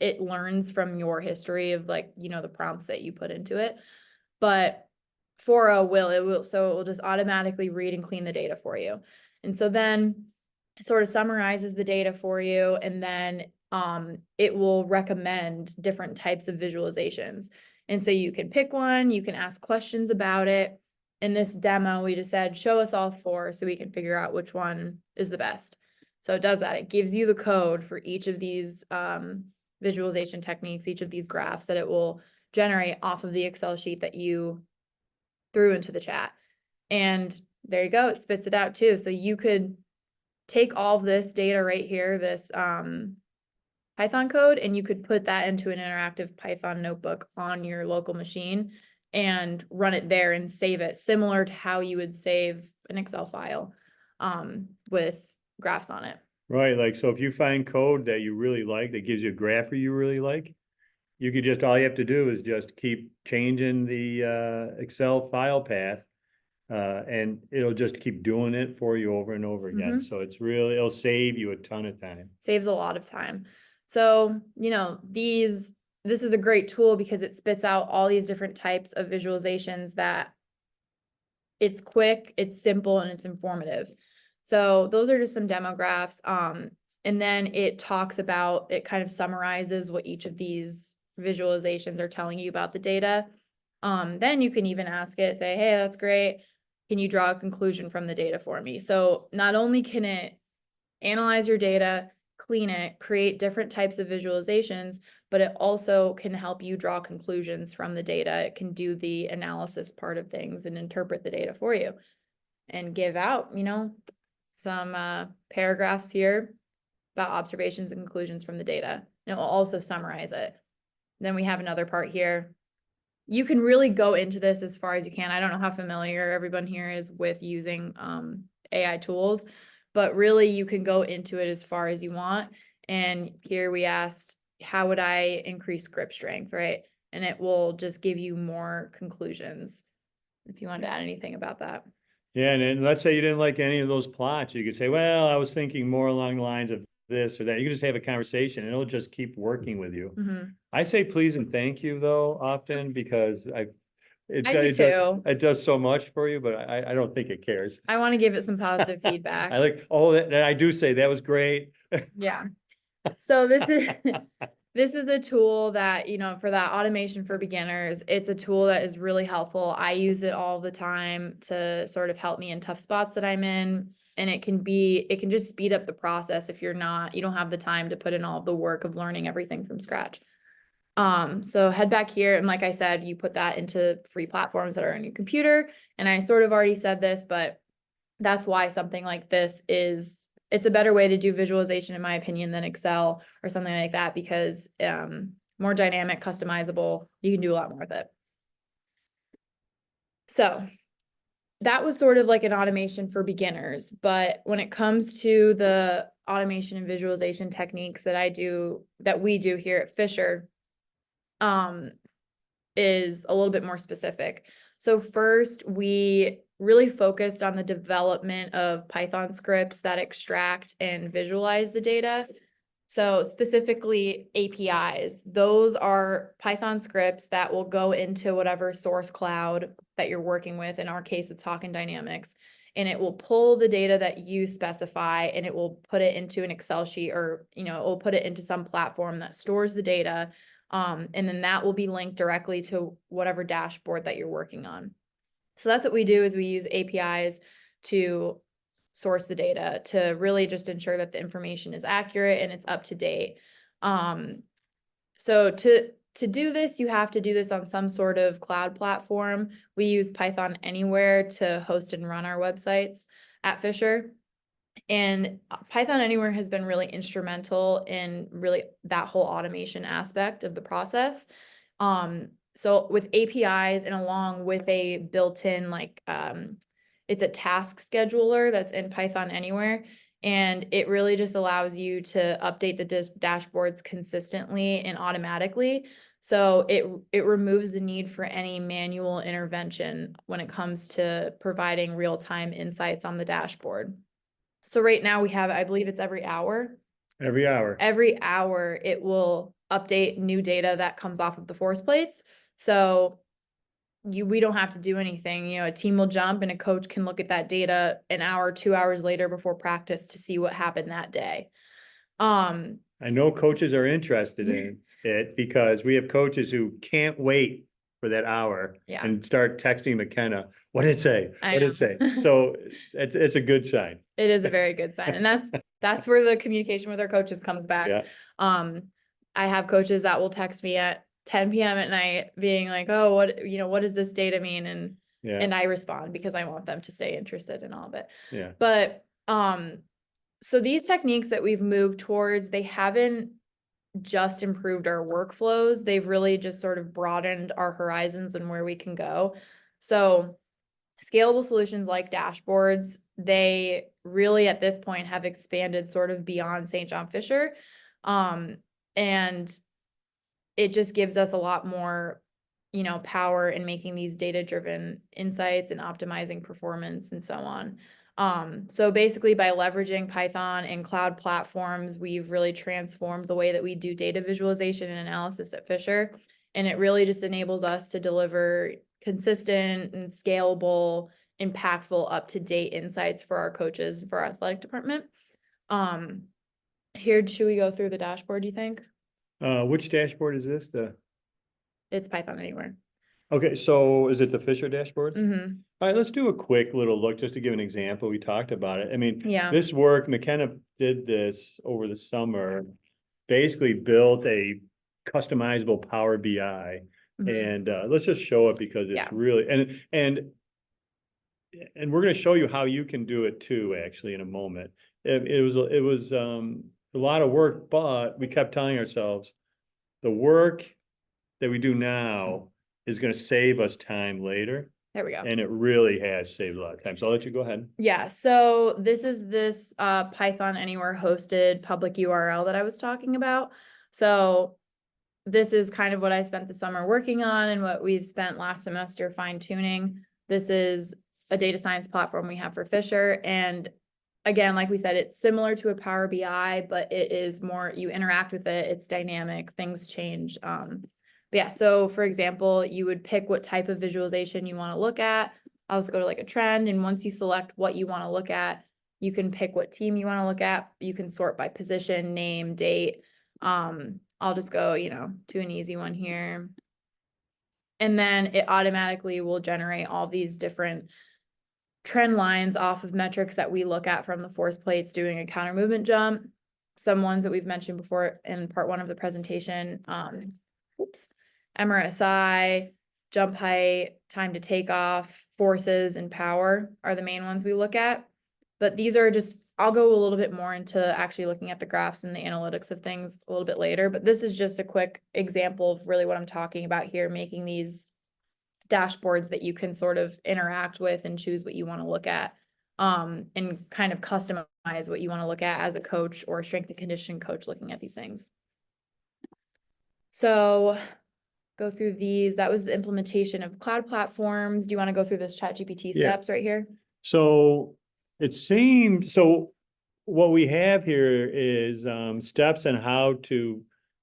it learns from your history of the prompts that you put into it. But 4.0 so it will just automatically read and clean the data for you. And so then it sort of summarizes the data for you, and then it will recommend different types of visualizations. And so you can pick one, you can ask questions about it. In this demo, we just said, show us all 4 so we can figure out which one is the best. So it does that. It gives you the code for each of these visualization techniques, each of these graphs that it will generate off of the Excel sheet that you threw into the chat. And there you go. It spits it out too. So you could take all of this data right here, this Python code, and you could put that into an interactive Python notebook on your local machine and run it there and save it, similar to how you would save an Excel file with graphs on it.
Right, like, so if you find code that you really like, that gives you a graph you really like, you could just, all you have to do is just keep changing the Excel file path. And it'll just keep doing it for you over and over again. So it's really, it'll save you a ton of time.
Saves a lot of time. So, you know, this is a great tool because it spits out all these different types of visualizations that it's quick, it's simple, and it's informative. So those are just some demo graphs. And then it talks about, it kind of summarizes what each of these visualizations are telling you about the data. Then you can even ask it, say, hey, that's great. Can you draw a conclusion from the data for me? So not only can it analyze your data, clean it, create different types of visualizations, but it also can help you draw conclusions from the data. It can do the analysis part of things and interpret the data for you and give out, you know, some paragraphs here about observations and conclusions from the data. And it will also summarize it. Then we have another part here. You can really go into this as far as you can. I don't know how familiar everyone here is with using AI tools, but really you can go into it as far as you want. And here we asked, how would I increase grip strength, right? And it will just give you more conclusions. If you wanted to add anything about that.
Yeah, and then let's say you didn't like any of those plots, you could say, well, I was thinking more along the lines of this or that. You can just have a conversation and it'll just keep working with you. I say please and thank you though, often, because
I do too.
it does so much for you, but I don't think it cares.
I want to give it some positive feedback.
I like, oh, that I do say that was great.
Yeah. So this is a tool that, you know, for that automation for beginners, it's a tool that is really helpful. I use it all the time to sort of help me in tough spots that I'm in. And it can just speed up the process if you don't have the time to put in all the work of learning everything from scratch. So head back here, and like I said, you put that into free platforms that are on your computer. And I sort of already said this, but that's why something like this it's a better way to do visualization, in my opinion, than Excel or something like that, because more dynamic, customizable, you can do a lot more with it. So that was sort of like an automation for beginners. But when it comes to the automation and visualization techniques that we do here at Fisher, is a little bit more specific. So first, we really focused on the development of Python scripts that extract and visualize the data. So specifically APIs, those are Python scripts that will go into whatever source cloud that you're working with. In our case, it's Hawk and Dynamics, and it will pull the data that you specify and it will put it into an Excel sheet, or, you know, it will put it into some platform that stores the data. And then that will be linked directly to whatever dashboard that you're working on. So that's what we do, is we use APIs to source the data to really just ensure that the information is accurate and it's up to date. So to do this, you have to do this on some sort of cloud platform. We use Python Anywhere to host and run our websites at Fisher. And Python Anywhere has been really instrumental in really that whole automation aspect of the process. So with APIs and along with a built-in it's a task scheduler that's in Python Anywhere, and it really just allows you to update the dashboards consistently and automatically. So it removes the need for any manual intervention when it comes to providing real-time insights on the dashboard. So right now we have, I believe it's every hour.
Every hour.
Every hour it will update new data that comes off of the force plates. So we don't have to do anything. You know, a team will jump and a coach can look at that data an hour, 2 hours later before practice to see what happened that day.
I know coaches are interested in it because we have coaches who can't wait for that hour and start texting Makena. What did it say? What did it say? So it's a good sign.
It is a very good sign. And that's where the communication with our coaches comes back.
Yeah.
I have coaches that will text me at 10 p.m. at night being like, oh, what does this data mean? And I respond because I want them to stay interested in all of it.
Yeah.
But so these techniques that we've moved towards, they haven't just improved our workflows. They've really just sort of broadened our horizons and where we can go. So scalable solutions like dashboards, they really at this point have expanded sort of beyond St. John Fisher. And it just gives us a lot more, power in making these data-driven insights and optimizing performance and so on. So basically by leveraging Python and cloud platforms, we've really transformed the way that we do data visualization and analysis at Fisher. And it really just enables us to deliver consistent and scalable, impactful, up-to-date insights for our coaches and for our athletic department. Here, should we go through the dashboard, do you think?
Which dashboard is this?
It's Python Anywhere.
Okay, so is it the Fisher dashboard?
Mm-hmm.
All right, let's do a quick little look just to give an example. We talked about it. I mean,
Yeah.
this work, Makena did this over the summer, basically built a customizable Power BI.
Mhm.
And let's just show it because it's
Yeah.
really, and we're gonna show you how you can do it too, actually, in a moment. It was a lot of work, but we kept telling ourselves, the work that we do now is gonna save us time later.
There we go.
And it really has saved a lot of time. So I'll let you go ahead.
Yeah, so this is this Python Anywhere hosted public URL that I was talking about. So this is kind of what I spent the summer working on and what we've spent last semester fine tuning. This is a data science platform we have for Fisher. And again, like we said, it's similar to a Power BI, but it is more, you interact with it, it's dynamic, things change. But yeah, so for example, you would pick what type of visualization you want to look at. I'll just go to like a trend, and once you select what you want to look at, you can pick what team you want to look at. You can sort by position, name, date. I'll just go, to an easy one here. And then it automatically will generate all these different trend lines off of metrics that we look at from the force plates doing a counter movement jump. Some ones that we've mentioned before in part 1 of the presentation, MRSI, jump height, time to take off, forces, and power are the main ones we look at. But these are just, I'll go a little bit more into actually looking at the graphs and the analytics of things a little bit later, but this is just a quick example of really what I'm talking about here, making these dashboards that you can sort of interact with and choose what you want to look at, and kind of customize what you want to look at as a coach or strength and conditioning coach looking at these things. So go through these. That was the implementation of cloud platforms. Do you want to go through this ChatGPT
Yeah.
steps right here?
So it seems, so what we have here is steps on how to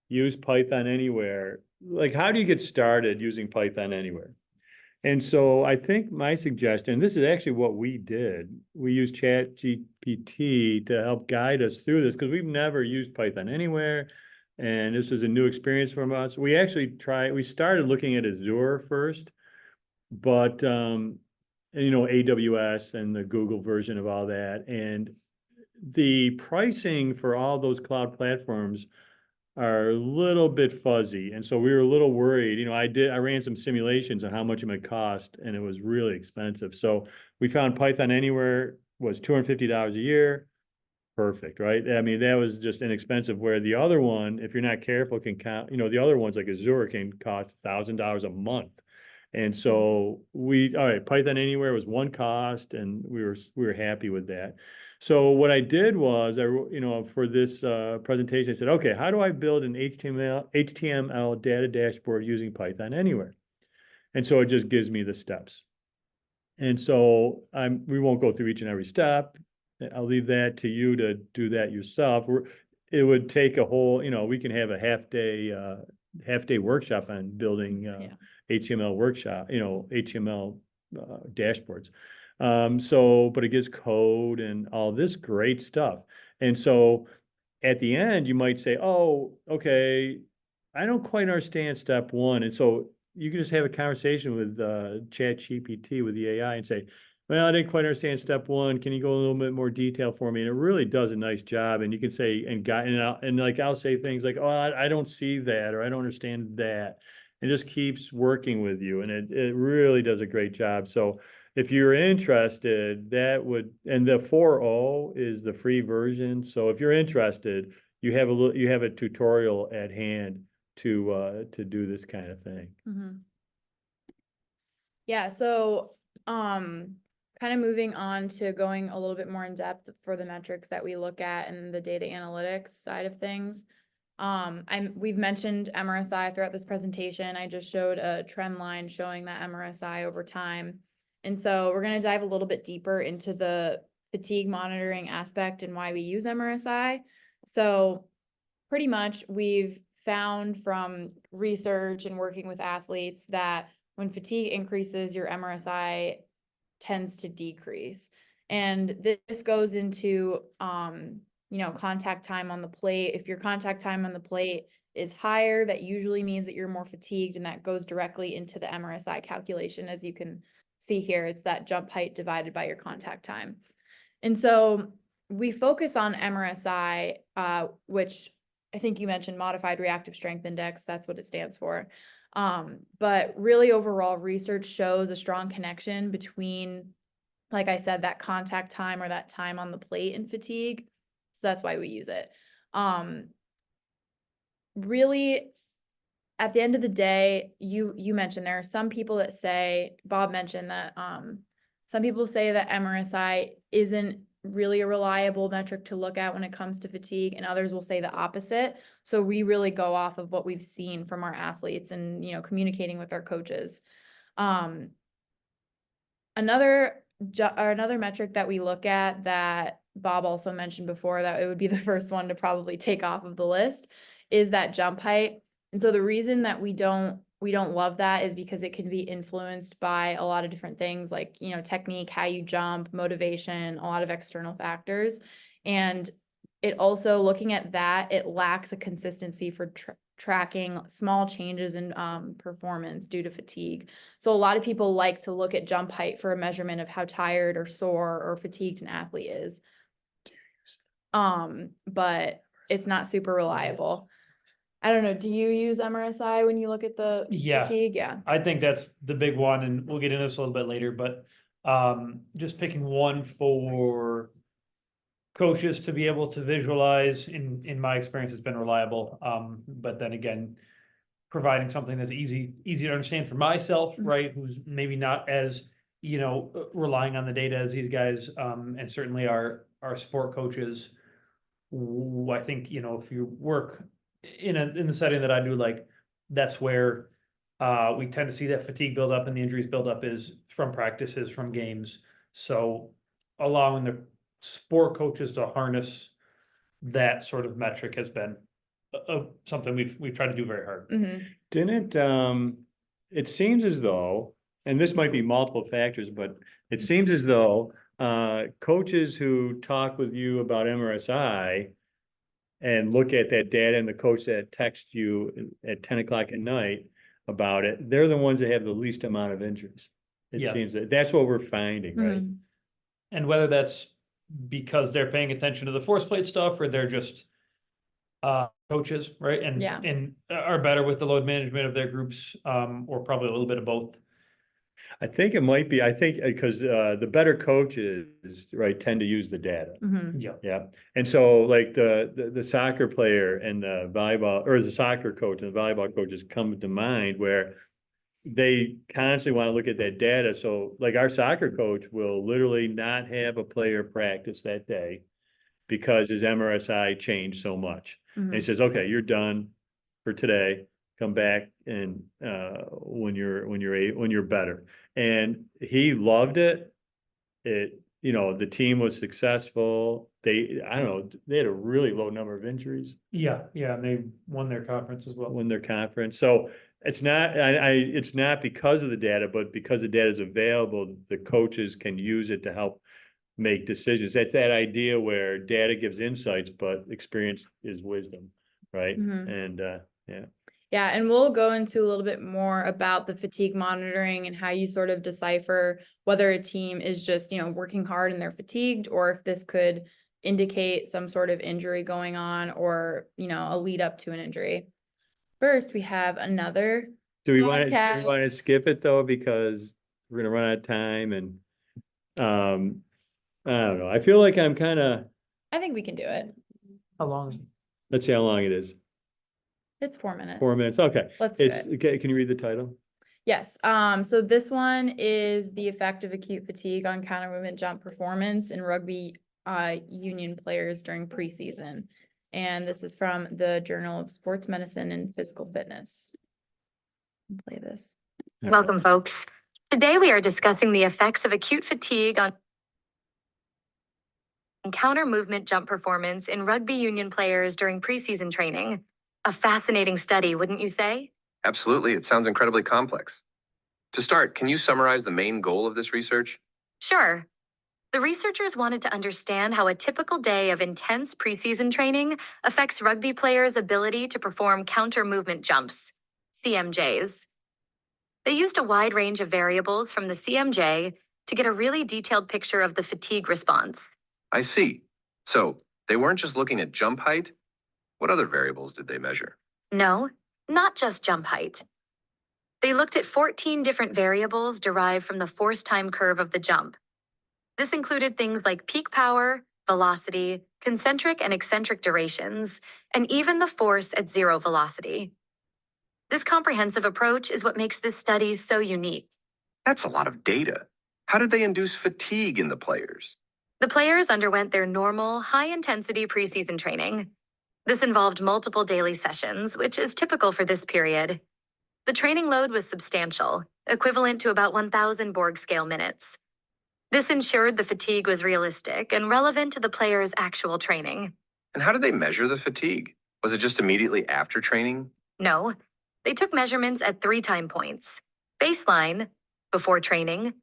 use Python Anywhere. Like, how do you get started using Python Anywhere? And so I think my suggestion, this is actually what we did. We used ChatGPT to help guide us through this because we've never used Python Anywhere. And this was a new experience for us. We actually we started looking at Azure first, but, AWS and the Google version of all that. And the pricing for all those cloud platforms are a little bit fuzzy. And so we were a little worried. I ran some simulations on how much it might cost, and it was really expensive. So we found Python Anywhere was $250 a year. Perfect, right? I mean, that was just inexpensive, where the other one, if you're not careful, can count, the other ones like Azure can cost $1,000 a month. And so all right, Python Anywhere was one cost, and we were happy with that. So what I did was, for this presentation, I said, okay, how do I build an HTML data dashboard using Python Anywhere? And so it just gives me the steps. And so we won't go through each and every step. I'll leave that to you to do that yourself. It would take a whole, we can have a half day workshop on building HTML workshop, HTML dashboards. But it gives code and all this great stuff. And so at the end, you might say, oh, okay, I don't quite understand step 1. And so you can just have a conversation with ChatGPT, with the AI, and say, well, I didn't quite understand step 1. Can you go a little bit more detail for me? And it really does a nice job. And you can say, I'll say things like, oh, I don't see that, or I don't understand that. It just keeps working with you. And it really does a great job. So if you're interested, that would, and the 4.0 is the free version. So if you're interested, you have a tutorial at hand to do this kind of thing.
Mhm. Yeah, so, kind of moving on to going a little bit more in depth for the metrics that we look at and the data analytics side of things. We've mentioned MRSI throughout this presentation. I just showed a trend line showing that MRSI over time. And so we're gonna dive a little bit deeper into the fatigue monitoring aspect and why we use MRSI. So pretty much we've found from research and working with athletes that when fatigue increases, your MRSI tends to decrease. And this goes into, contact time on the plate. If your contact time on the plate is higher, that usually means that you're more fatigued, and that goes directly into the MRSI calculation. As you can see here, it's that jump height divided by your contact time. And so we focus on MRSI, which I think you mentioned modified reactive strength index. That's what it stands for. But really overall research shows a strong connection between, like I said, that contact time or that time on the plate and fatigue. So that's why we use it. Really, at the end of the day, you mentioned there are some people that say, Bob mentioned that some people say that MRSI isn't really a reliable metric to look at when it comes to fatigue, and others will say the opposite. So we really go off of what we've seen from our athletes and, communicating with our coaches. Another metric that we look at that Bob also mentioned before, that it would be the first one to probably take off of the list, is that jump height. And so the reason that we don't love that is because it can be influenced by a lot of different things, like, technique, how you jump, motivation, a lot of external factors. And it also, looking at that, it lacks a consistency for tracking small changes in performance due to fatigue. So a lot of people like to look at jump height for a measurement of how tired or sore or fatigued an athlete is. But it's not super reliable. I don't know, do you use MRSI when you look at the
Yeah.
fatigue? Yeah.
I think that's the big one, and we'll get into this a little bit later, but just picking one for coaches to be able to visualize, in my experience, has been reliable. But then again, providing something that's easy to understand for myself,
Mhm.
right? Who's maybe not as, relying on the data as these guys, and certainly our sport coaches. I think, if you work in the setting that I do, like, that's where we tend to see that fatigue build up and the injuries build up is from practices, from games. So allowing the sport coaches to harness that sort of metric has been something we've tried to do very hard.
Mhm.
Didn't, it seems as though, and this might be multiple factors, but it seems as though coaches who talk with you about MRSI and look at that data, and the coach that texts you at 10 o'clock at night about it, they're the ones that have the least amount of injuries. It
Yeah.
seems that's what we're finding, right?
Mhm.
And whether that's because they're paying attention to the force plate stuff, or they're just coaches, right? And
Yeah.
and are better with the load management of their groups, or probably a little bit of both.
I think it might be, because the better coaches, right, tend to use the data.
Mhm.
Yeah.
Yeah. And so like the soccer player and the volleyball, or the soccer coach and the volleyball coaches come to mind, where they constantly want to look at that data. So like our soccer coach will literally not have a player practice that day because his MRSI changed so much. And he
Mhm.
says, okay, you're done for today. Come back and when you're better. And he loved it. The team was successful. I don't know, they had a really low number of injuries.
Yeah, and they won their conference as well.
Win their conference. So it's not, it's not because of the data, but because the data is available, the coaches can use it to help make decisions. That's that idea where data gives insights, but experience is wisdom, right?
Mhm.
And yeah.
Yeah, and we'll go into a little bit more about the fatigue monitoring and how you sort of decipher whether a team is just, working hard and they're fatigued, or if this could indicate some sort of injury going on, or, a lead up to an injury. First, we have another
Do we want
podcast.
to skip it though? Because we're gonna run out of time, and I don't know. I feel like I'm kind of,
I think we can do it.
How long is it?
let's see how long it is.
It's 4 minutes.
4 minutes. Okay.
Let's do
It's,
it.
okay, can you read the title?
Yes, so this one is the effect of acute fatigue on counter movement jump performance in rugby union players during preseason. And this is from the Journal of Sports Medicine and Physical Fitness. Play this.
Welcome, folks. Today we are discussing the effects of acute fatigue on counter movement jump performance in rugby union players during preseason training. A fascinating study, wouldn't you say?
Absolutely, it sounds incredibly complex. To start, can you summarize the main goal of this research?
Sure. The researchers wanted to understand how a typical day of intense preseason training affects rugby players' ability to perform counter movement jumps, CMJs. They used a wide range of variables from the CMJ to get a really detailed picture of the fatigue response.
I see. So, they weren't just looking at jump height? What other variables did they measure?
No, not just jump height. They looked at 14 different variables derived from the force time curve of the jump. This included things like peak power, velocity, concentric and eccentric durations, and even the force at zero velocity. This comprehensive approach is what makes this study so unique.
That's a lot of data. How did they induce fatigue in the players?
The players underwent their normal, high-intensity preseason training. This involved multiple daily sessions, which is typical for this period. The training load was substantial, equivalent to about 1,000 Borg scale minutes. This ensured the fatigue was realistic and relevant to the players' actual training.
And how did they measure the fatigue? Was it just immediately after training?
No, they took measurements at 3 time points: baseline, before training,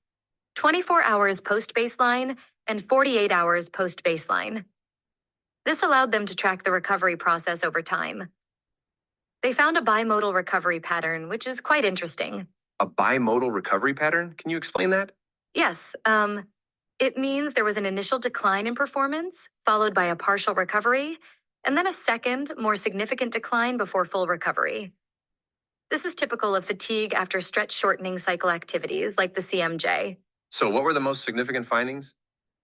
24 hours post-baseline, and 48 hours post-baseline. This allowed them to track the recovery process over time. They found a bimodal recovery pattern, which is quite interesting.
A bimodal recovery pattern? Can you explain that?
Yes, it means there was an initial decline in performance, followed by a partial recovery, and then a second, more significant decline before full recovery. This is typical of fatigue after stretch shortening cycle activities like the CMJ.
So, what were the most significant findings?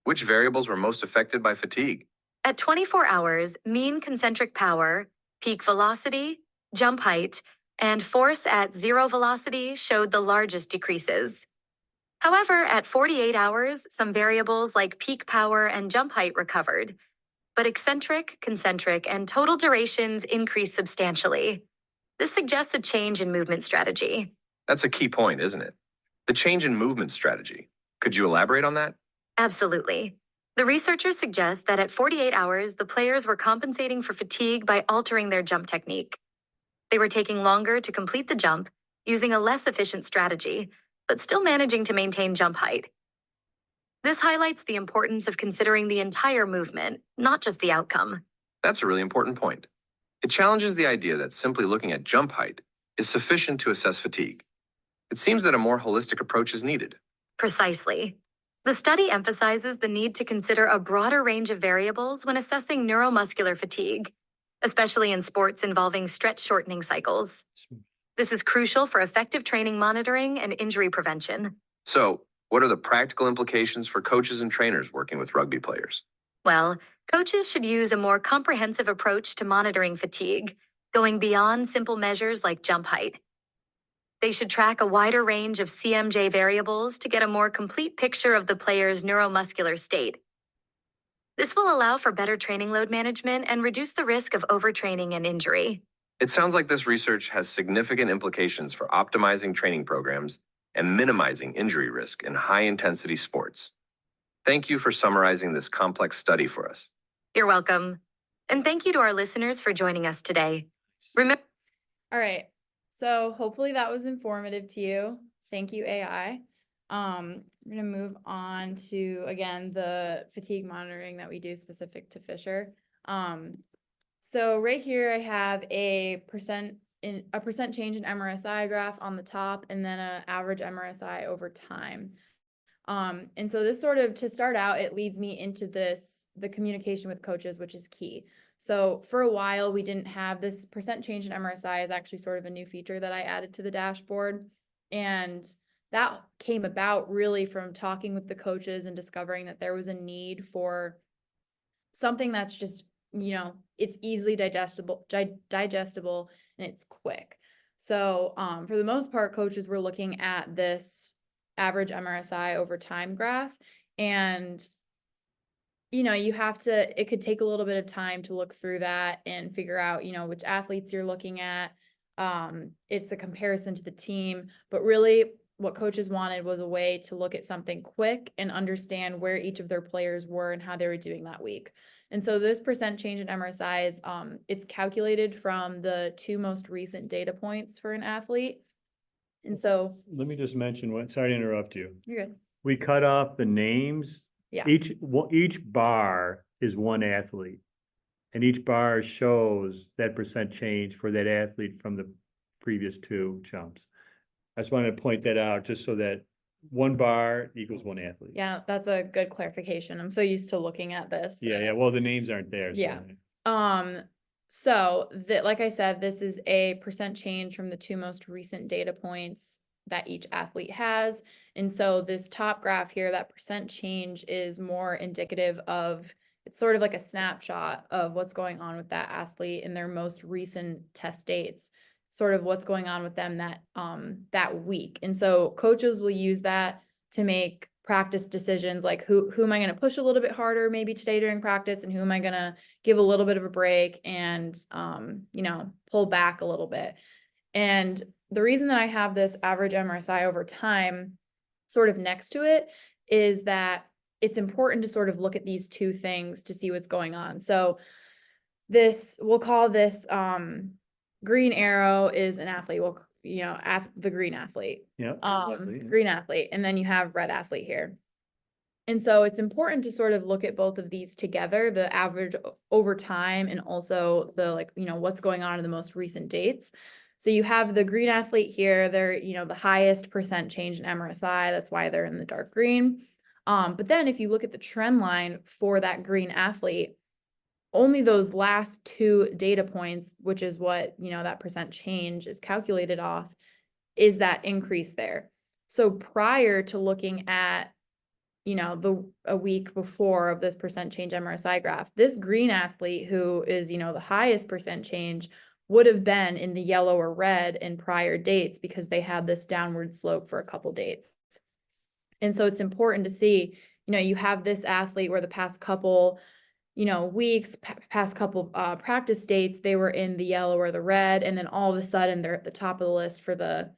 Which variables were most affected by fatigue?
At 24 hours, mean concentric power, peak velocity, jump height, and force at zero velocity showed the largest decreases. However, at 48 hours, some variables like peak power and jump height recovered, but eccentric, concentric, and total durations increased substantially. This suggests a change in movement strategy.
That's a key point, isn't it? The change in movement strategy. Could you elaborate on that?
Absolutely. The researchers suggest that at 48 hours, the players were compensating for fatigue by altering their jump technique. They were taking longer to complete the jump, using a less efficient strategy, but still managing to maintain jump height. This highlights the importance of considering the entire movement, not just the outcome.
That's a really important point. It challenges the idea that simply looking at jump height is sufficient to assess fatigue. It seems that a more holistic approach is needed.
Precisely. The study emphasizes the need to consider a broader range of variables when assessing neuromuscular fatigue, especially in sports involving stretch shortening cycles. This is crucial for effective training monitoring and injury prevention.
So, what are the practical implications for coaches and trainers working with rugby players?
Well, coaches should use a more comprehensive approach to monitoring fatigue, going beyond simple measures like jump height. They should track a wider range of CMJ variables to get a more complete picture of the player's neuromuscular state. This will allow for better training load management and reduce the risk of overtraining and injury.
It sounds like this research has significant implications for optimizing training programs and minimizing injury risk in high-intensity sports. Thank you for summarizing this complex study for us.
You're welcome. And thank you to our listeners for joining us today. Remember,
All right. So hopefully that was informative to you. Thank you, AI. We're gonna move on to, again, the fatigue monitoring that we do specific to Fisher. So right here I have a percent change in MRSI graph on the top, and then a average MRSI over time. And so this sort of, to start out, it leads me into the communication with coaches, which is key. So for a while, we didn't have this percent change in MRSI is actually sort of a new feature that I added to the dashboard. And that came about really from talking with the coaches and discovering that there was a need for something that's just, it's easily digestible and it's quick. So, for the most part, coaches were looking at this average MRSI over time graph, and it could take a little bit of time to look through that and figure out, which athletes you're looking at. It's a comparison to the team, but really what coaches wanted was a way to look at something quick and understand where each of their players were and how they were doing that week. And so this percent change in MRSI is, it's calculated from the 2 most recent data points for an athlete. And so,
Let me just mention sorry to interrupt you.
you're good.
We cut off the names.
Yeah.
Each bar is one athlete. And each bar shows that percent change for that athlete from the previous 2 jumps. I just wanted to point that out just so that 1 bar equals 1 athlete.
Yeah, that's a good clarification. I'm so used to looking at this.
Yeah, well, the names aren't there. So.
Yeah. So like I said, this is a percent change from the 2 most recent data points that each athlete has. And so this top graph here, that percent change is more indicative of, it's sort of like a snapshot of what's going on with that athlete in their most recent test dates, sort of what's going on with them that week. And so coaches will use that to make practice decisions, like who am I going to push a little bit harder maybe today during practice, and who am I going to give a little bit of a break and pull back a little bit. And the reason that I have this average MRSI over time sort of next to it is that it's important to sort of look at these 2 things to see what's going on. So we'll call this green arrow is an athlete. Well, the green athlete.
Yeah.
Green athlete. And then you have red athlete here. And so it's important to sort of look at both of these together, the average over time and also the what's going on in the most recent dates. So you have the green athlete here, they're, the highest percent change in MRSI. That's why they're in the dark green. But then if you look at the trend line for that green athlete, only those last 2 data points, which is what, that percent change is calculated off, is that increase there. So prior to looking at, a week before of this percent change MRSI graph, this green athlete who is, the highest percent change would have been in the yellow or red in prior dates because they had this downward slope for a couple dates. And so it's important to see, you have this athlete where the past couple weeks, past couple practice dates, they were in the yellow or the red, and then all of a sudden they're at the top of the list for the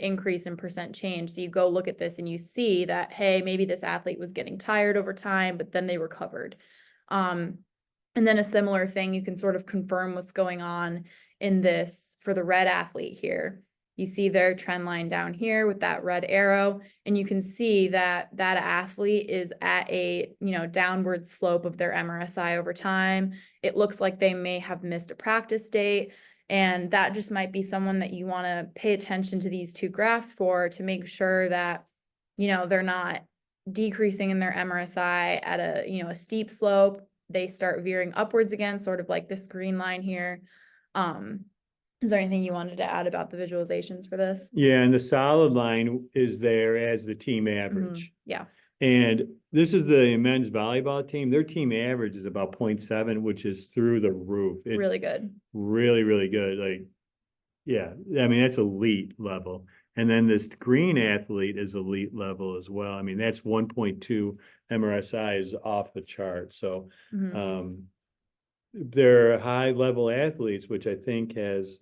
increase in percent change. So you go look at this and you see that, hey, maybe this athlete was getting tired over time, but then they recovered. And then a similar thing, you can sort of confirm what's going on in this for the red athlete here. You see their trend line down here with that red arrow, and you can see that that athlete is at a, downward slope of their MRSI over time. It looks like they may have missed a practice date, and that just might be someone that you want to pay attention to these 2 graphs for, to make sure that, they're not decreasing in their MRSI at a steep slope. They start veering upwards again, sort of like this green line here. Is there anything you wanted to add about the visualizations for this?
Yeah, and the solid line is there as the team average.
Yeah.
And this is the men's volleyball team. Their team average is about 0.7, which is through the roof. It's
Really good.
really, really good. Like, yeah, I mean, that's elite level. And then this green athlete is elite level as well. I mean, that's 1.2 MRSI is off the chart. So they're high level athletes, which I think has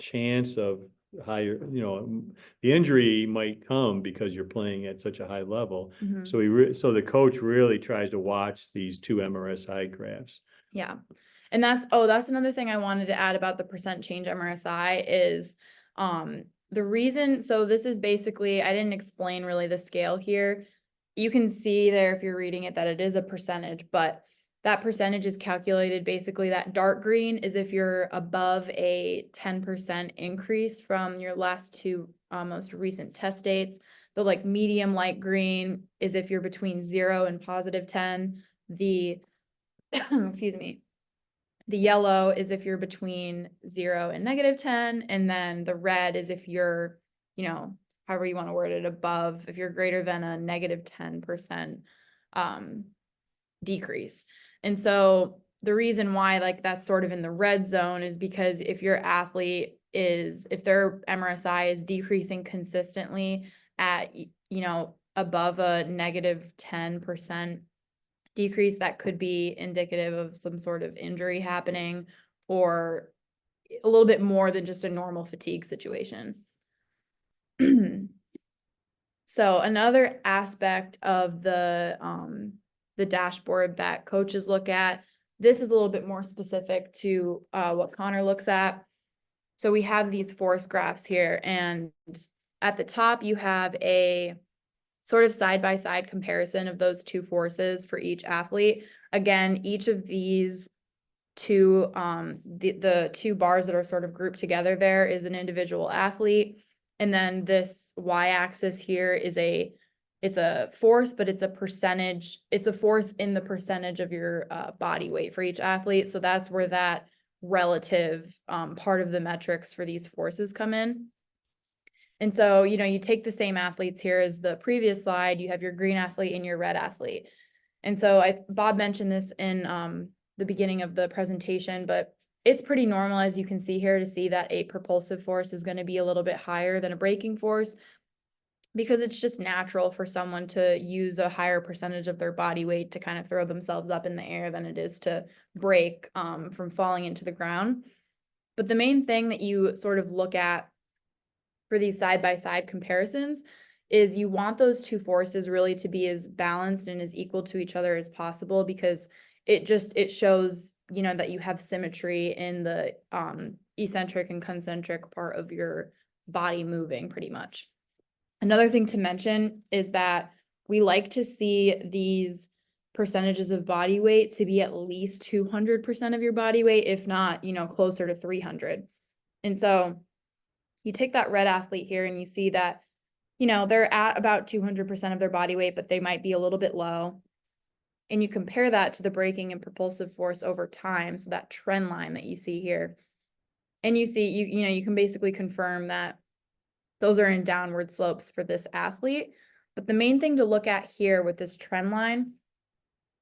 chance of higher, the injury might come because you're playing at such a high level. So so the coach really tries to watch these 2 MRSI graphs.
Yeah. And that's another thing I wanted to add about the percent change MRSI is the reason. So this is basically, I didn't explain really the scale here. You can see there if you're reading it that it is a percentage, but that percentage is calculated basically, that dark green is if you're above a 10% increase from your last 2 most recent test dates. The medium light green is if you're between 0 and +10. The excuse me. The yellow is if you're between 0 and -10, and then the red is if you're, however you want to word it, above, if you're greater than a negative 10% decrease. And so the reason why like that's sort of in the red zone is because if your athlete if their MRSI is decreasing consistently at, above a negative 10% decrease, that could be indicative of some sort of injury happening, or a little bit more than just a normal fatigue situation. So another aspect of the dashboard that coaches look at, this is a little bit more specific to what Connor looks at. So we have these force graphs here, and at the top you have a sort of side-by-side comparison of those two forces for each athlete. Again, each of these two, the two bars that are sort of grouped together there is an individual athlete. And then this y-axis here is it's a force, but it's a percentage, it's a force in the percentage of your body weight for each athlete. So that's where that relative part of the metrics for these forces come in. And so, you take the same athletes here as the previous slide, you have your green athlete and your red athlete. And so Bob mentioned this in the beginning of the presentation, but it's pretty normal, as you can see here, to see that a propulsive force is going to be a little bit higher than a braking force, because it's just natural for someone to use a higher percentage of their body weight to kind of throw themselves up in the air than it is to brake from falling into the ground. But the main thing that you sort of look at for these side-by-side comparisons is you want those two forces really to be as balanced and as equal to each other as possible, because it shows, that you have symmetry in the eccentric and concentric part of your body moving pretty much. Another thing to mention is that we like to see these percentages of body weight to be at least 200% of your body weight, if not, closer to 300. And so you take that red athlete here and you see that, they're at about 200% of their body weight, but they might be a little bit low. And you compare that to the braking and propulsive force over time, so that trend line that you see here. And you see, you can basically confirm that those are in downward slopes for this athlete. But the main thing to look at here with this trend line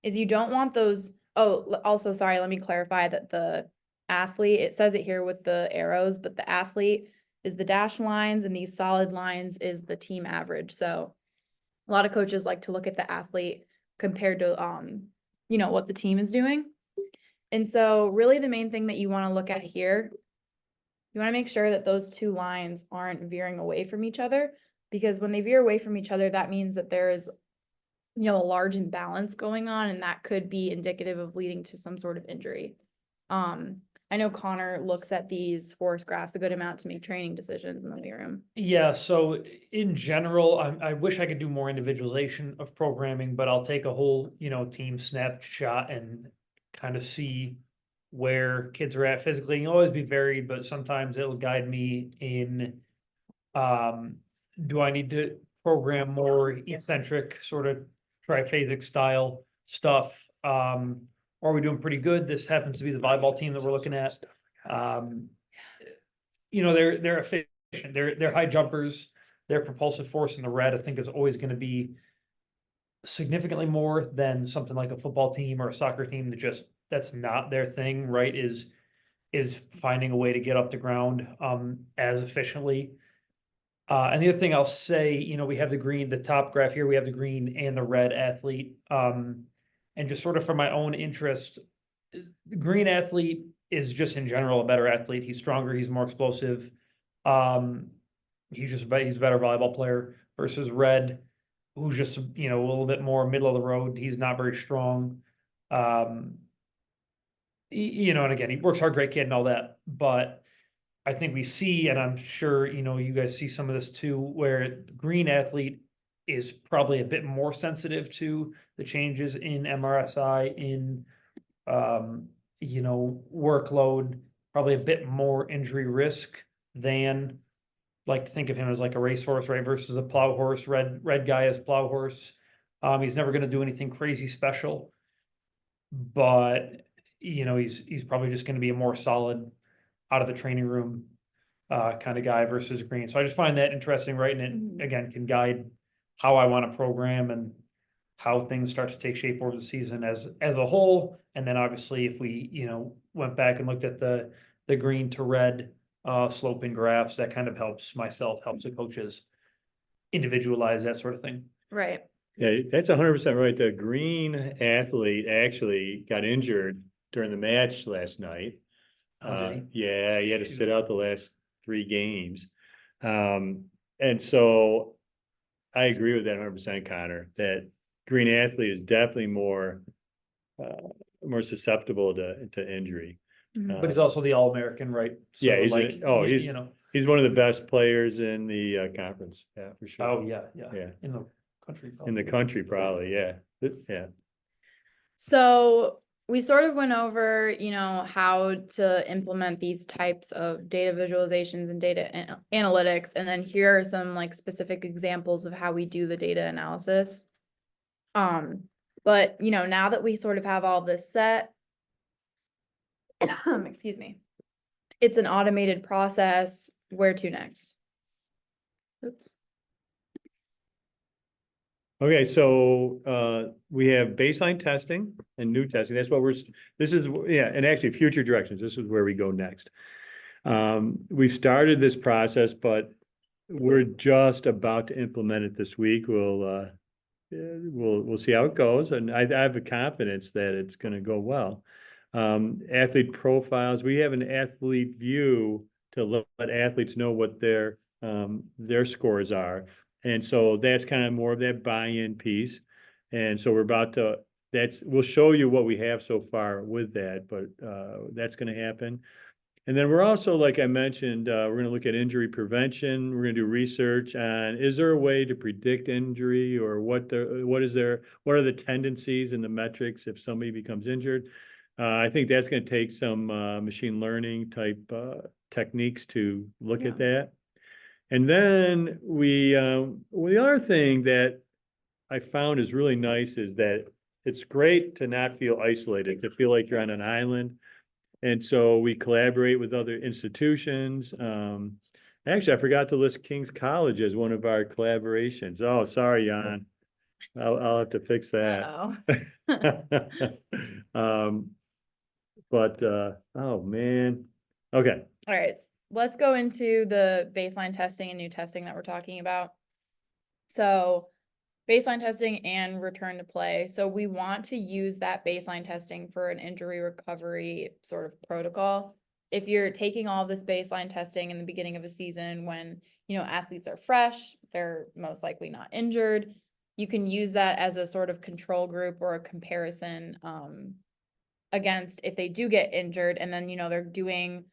is you don't want those. Oh, also, sorry, let me clarify that the athlete, it says it here with the arrows, but the athlete is the dashed lines and these solid lines is the team average. So a lot of coaches like to look at the athlete compared to, what the team is doing. And so really the main thing that you want to look at here, you want to make sure that those two lines aren't veering away from each other, because when they veer away from each other, that means that there is, a large imbalance going on, and that could be indicative of leading to some sort of injury. I know Connor looks at these force graphs a good amount to make training decisions in the weight room.
Yeah, so in general, I wish I could do more individualization of programming, but I'll take a whole, team snapshot and kind of see where kids are at physically. It'll always be varied, but sometimes it'll guide me in, do I need to program more eccentric, sort of triphasic style stuff? Or are we doing pretty good? This happens to be the volleyball team that we're looking at. They're efficient. They're high jumpers. Their propulsive force in the red, I think, is always going to be significantly more than something like a football team or a soccer team that's not their thing, right? Is finding a way to get up the ground as efficiently. And the other thing I'll say, we have the top graph here, we have the green and the red athlete. And just sort of for my own interest, the green athlete is just in general a better athlete. He's stronger, he's more explosive. He's a better volleyball player versus red, who's just, a little bit more middle of the road. He's not very strong. And again, he works hard, great kid and all that, but I think we see, and I'm sure, you guys see some of this too, where the green athlete is probably a bit more sensitive to the changes in MRSI, in, workload, probably a bit more injury risk than, like, think of him as like a racehorse, right? Versus a plow horse. Red guy is plow horse. He's never going to do anything crazy special, but he's probably just going to be a more solid out of the training room kind of guy versus green. So I just find that interesting, right? And it, again, can guide how I want to program and how things start to take shape over the season as a whole. And then obviously if we, went back and looked at the green to red sloping graphs, that kind of helps myself, helps the coaches individualize that sort of thing.
Right.
Yeah, that's 100% right. The green athlete actually got injured during the match last night.
Oh, did
Yeah, he had to
Shoot.
sit out the last 3 games. And so I agree with that 100%, Connor, that green athlete is definitely more susceptible to injury.
But he's also the All-American, right? So
Yeah, he's
like,
he's one of the best players in the conference. Yeah, for sure.
oh, yeah.
Yeah.
In the country.
In the
probably.
country, probably. Yeah. Yeah.
So we sort of went over, how to implement these types of data visualizations and data analytics. And then here are some like specific examples of how we do the data analysis. But now that we sort of have all this set, excuse me, it's an automated process. Where to next? Oops.
Okay, so we have baseline testing and new testing. That's what this is, yeah, and actually future directions. This is where we go next. We've started this process, but we're just about to implement it this week. We'll see how it goes, and I have a confidence that it's going to go well. Athlete profiles. We have an athlete view to let athletes know what their scores are. And so that's kind of more of that buy-in piece. And so we'll show you what we have so far with that, but that's going to happen. And then we're also, like I mentioned, we're going to look at injury prevention. We're going to do research on, is there a way to predict injury, or what are the tendencies and the metrics if somebody becomes injured? I think that's going to take some machine learning type techniques to look at that. And then the other thing that I found is really nice is that it's great to not feel isolated, to feel like you're on an island. And so we collaborate with other institutions. Actually, I forgot to list King's College as one of our collaborations. Oh, sorry, Jan. I'll have to fix that. Oh man. Okay.
All right, let's go into the baseline testing and new testing that we're talking about. So baseline testing and return to play. So we want to use that baseline testing for an injury recovery sort of protocol. If you're taking all this baseline testing in the beginning of a season when, athletes are fresh, they're most likely not injured, you can use that as a sort of control group or a comparison against if they do get injured, and then, they're doing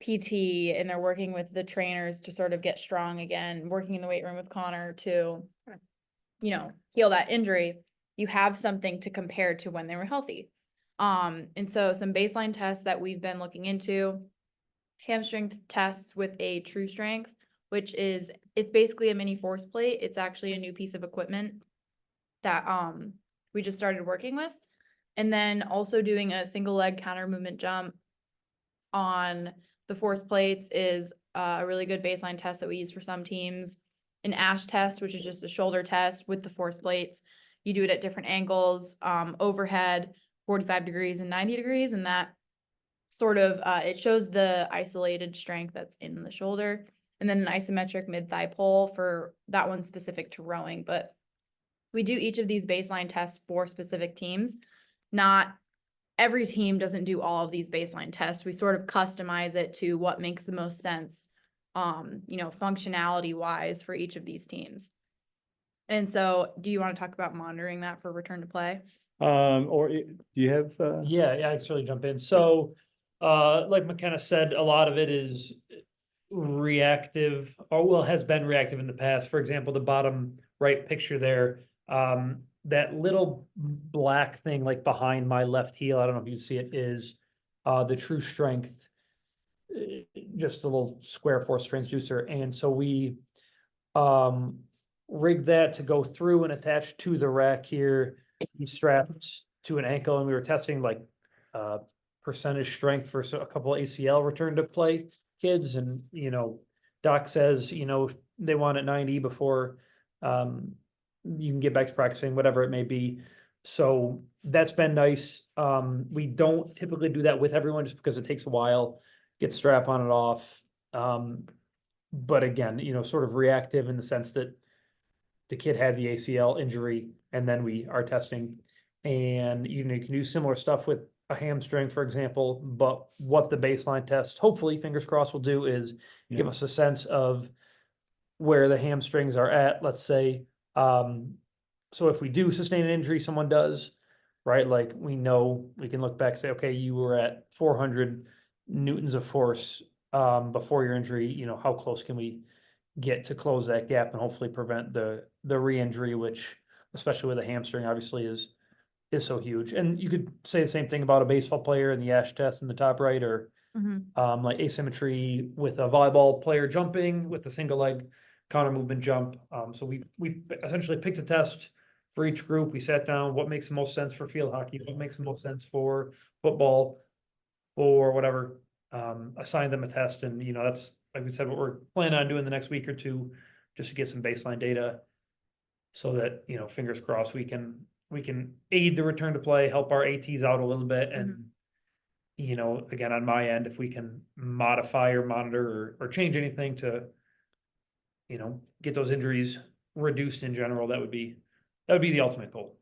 PT and they're working with the trainers to sort of get strong again, working in the weight room with Connor to heal that injury. You have something to compare to when they were healthy. And so some baseline tests that we've been looking into, hamstring tests with a true strength, which is, it's basically a mini force plate. It's actually a new piece of equipment that we just started working with. And then also doing a single leg counter movement jump on the force plates is a really good baseline test that we use for some teams. An ASH test, which is just a shoulder test with the force plates. You do it at different angles, overhead, 45 degrees and 90 degrees. And that sort of, it shows the isolated strength that's in the shoulder. And then an isometric mid-thigh pull for that one specific to rowing. But we do each of these baseline tests for specific teams. Not every team doesn't do all of these baseline tests. We sort of customize it to what makes the most sense, functionality wise for each of these teams. And so do you want to talk about monitoring that for return to play?
Or do you have?
Yeah, I can certainly jump in. So, like Makena said, a lot of it is reactive, or has been reactive in the past. For example, the bottom right picture there, that little black thing like behind my left heel, I don't know if you see it, is the true strength, just a little square force transducer. And so we rigged that to go through and attach to the rack here. He strapped to an ankle, and we were testing like percentage strength for a couple of ACL return to play kids and, doc says, they want it 90 before, you can get back to practicing, whatever it may be. So that's been nice. We don't typically do that with everyone just because it takes a while, get strap on and off. But again, sort of reactive in the sense that the kid had the ACL injury and then we are testing. And you can do similar stuff with a hamstring, for example, but what the baseline test, hopefully, fingers crossed, will do is give
Yeah.
us a sense of where the hamstrings are at, let's say. So if we do sustain an injury, someone does, right? Like we know, we can look back and say, okay, you were at 400 newtons of force before your injury, how close can we get to close that gap and hopefully prevent the re-injury, which especially with a hamstring obviously is so huge. And you could say the same thing about a baseball player in the Ash test in the top right, or like asymmetry with a volleyball player jumping with the single leg counter movement jump. So we essentially picked a test for each group. We sat down, what makes the most sense for field hockey, what makes the most sense for football, or whatever. Assigned them a test, and that's, like we said, what we're planning on doing the next week or two, just to get some baseline data, so that fingers crossed we can aid the return to play, help our ATs out a little bit, and again, on my end, if we can modify or monitor or change anything to get those injuries reduced in general, that would be the ultimate goal.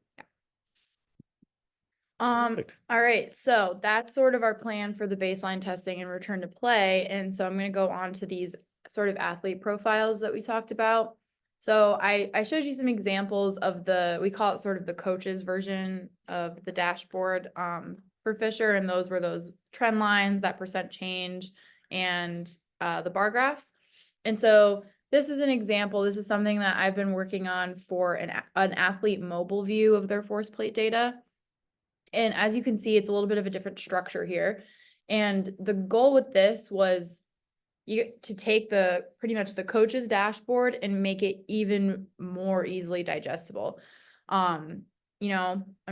Perfect.
All right, so that's sort of our plan for the baseline testing and return to play. And so I'm gonna go on to these sort of athlete profiles that we talked about. So I showed you some examples of we call it sort of the coach's version of the dashboard for Fisher, and those were those trend lines, that percent change, and the bar graphs. And so this is an example. This is something that I've been working on for an athlete mobile view of their force plate data. And as you can see, it's a little bit of a different structure here. And the goal with this was to take pretty much the coach's dashboard and make it even more easily digestible. I'm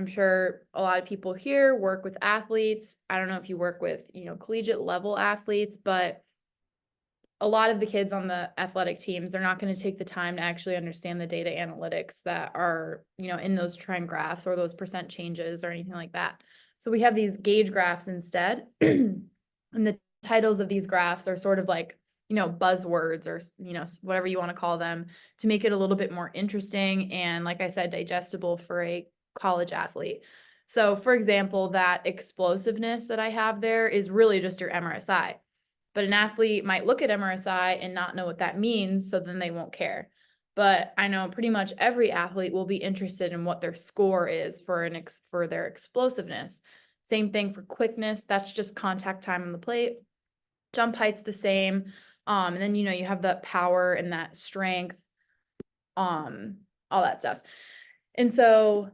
sure a lot of people here work with athletes. I don't know if you work with, collegiate level athletes, but a lot of the kids on the athletic teams, they're not going to take the time to actually understand the data analytics that are, in those trend graphs or those percent changes or anything like that. So we have these gauge graphs instead. And the titles of these graphs are sort of like, buzzwords or, whatever you want to call them, to make it a little bit more interesting and, like I said, digestible for a college athlete. So for example, that explosiveness that I have there is really just your MRSI. But an athlete might look at MRSI and not know what that means, so then they won't care. But I know pretty much every athlete will be interested in what their score is for their explosiveness. Same thing for quickness, that's just contact time on the plate. Jump height's the same. And then you have that power and that strength, all that stuff. And so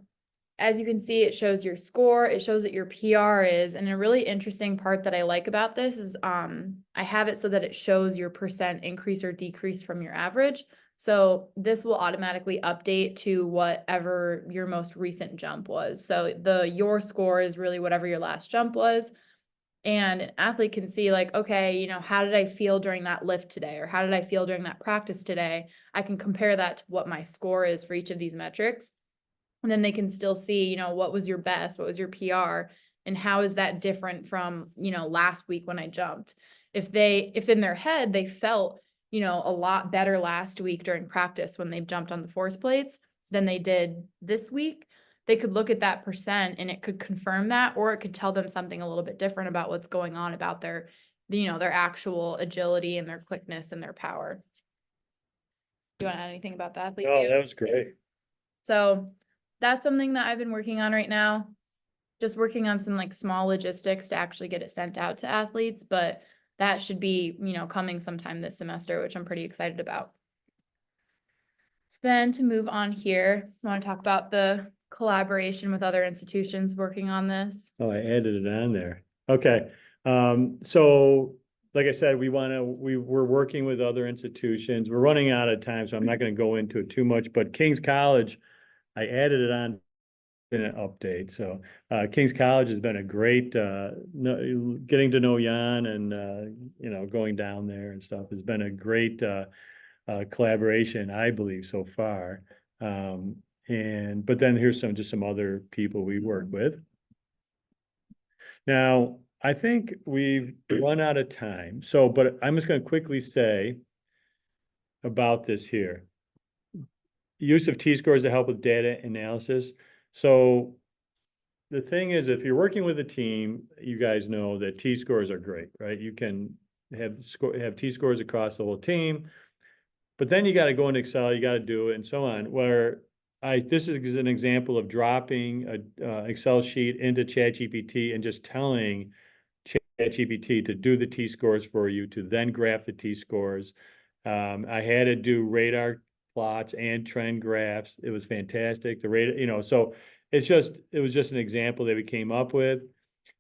as you can see, it shows your score, it shows what your PR is. And a really interesting part that I like about this is I have it so that it shows your percent increase or decrease from your average. So this will automatically update to whatever your most recent jump was. So your score is really whatever your last jump was. And an athlete can see like, okay, how did I feel during that lift today? Or how did I feel during that practice today? I can compare that to what my score is for each of these metrics. And then they can still see, what was your best, what was your PR, and how is that different from, last week when I jumped. If in their head, they felt, a lot better last week during practice when they jumped on the force plates than they did this week, they could look at that percent and it could confirm that, or it could tell them something a little bit different about what's going on about their actual agility and their quickness and their power. Do you want to add anything about that?
Oh, that was great.
So that's something that I've been working on right now. Just working on some like small logistics to actually get it sent out to athletes, but that should be, coming sometime this semester, which I'm pretty excited about. So then to move on here, I want to talk about the collaboration with other institutions working on this.
Oh, I added it on there. Okay. So like I said, we're working with other institutions. We're running out of time, so I'm not going to go into it too much, but King's College, I added it on been an update. So King's College has been a great getting to know Jan and going down there and stuff has been a great collaboration, I believe, so far. But then here's some other people we work with. Now, I think we've run out of time. So, but I'm just going to quickly say about this here. Use of T-scores to help with data analysis. So the thing is, if you're working with a team, you guys know that T-scores are great, right? You can have T-scores across the whole team, but then you got to go into Excel, you got to do it and so on. This is an example of dropping a Excel sheet into ChatGPT and just telling ChatGPT to do the T-scores for you, to then graph the T-scores. I had to do radar plots and trend graphs. It was fantastic. The radar, so it was just an example that we came up with.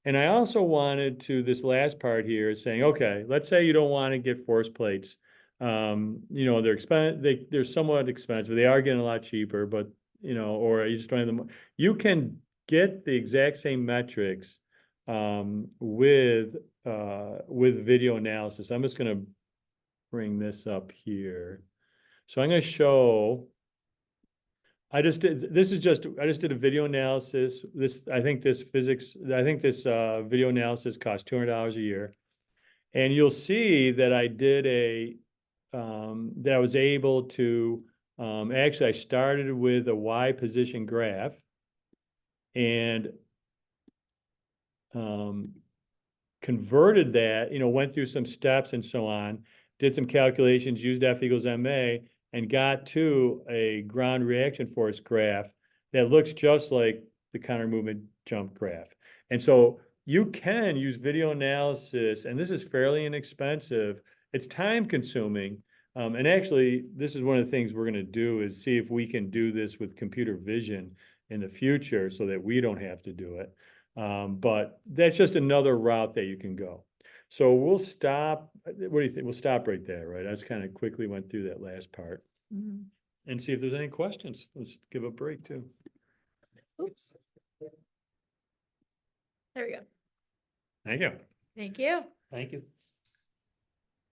And I also wanted to, this last part here is saying, okay, let's say you don't want to get force plates. They're somewhat expensive. They are getting a lot cheaper, but or you just don't have them. You can get the exact same metrics with video analysis. I'm just going to bring this up here. So I'm going to show. I just did a video analysis. I think this video analysis costs $200 a year. And you'll see that I did that I was able to, actually I started with a Y position graph and converted that, went through some steps and so on, did some calculations, used F equals MA, and got to a ground reaction force graph that looks just like the counter movement jump graph. And so you can use video analysis, and this is fairly inexpensive. It's time consuming. And actually, this is one of the things we're going to do is see if we can do this with computer vision in the future so that we don't have to do it. But that's just another route that you can go. So we'll stop. What do you think? We'll stop right there, right? I just kind of quickly went through that last part and see if there's any questions. Let's give a break too.
Oops. There we go.
Thank you.
Thank you.
Thank you.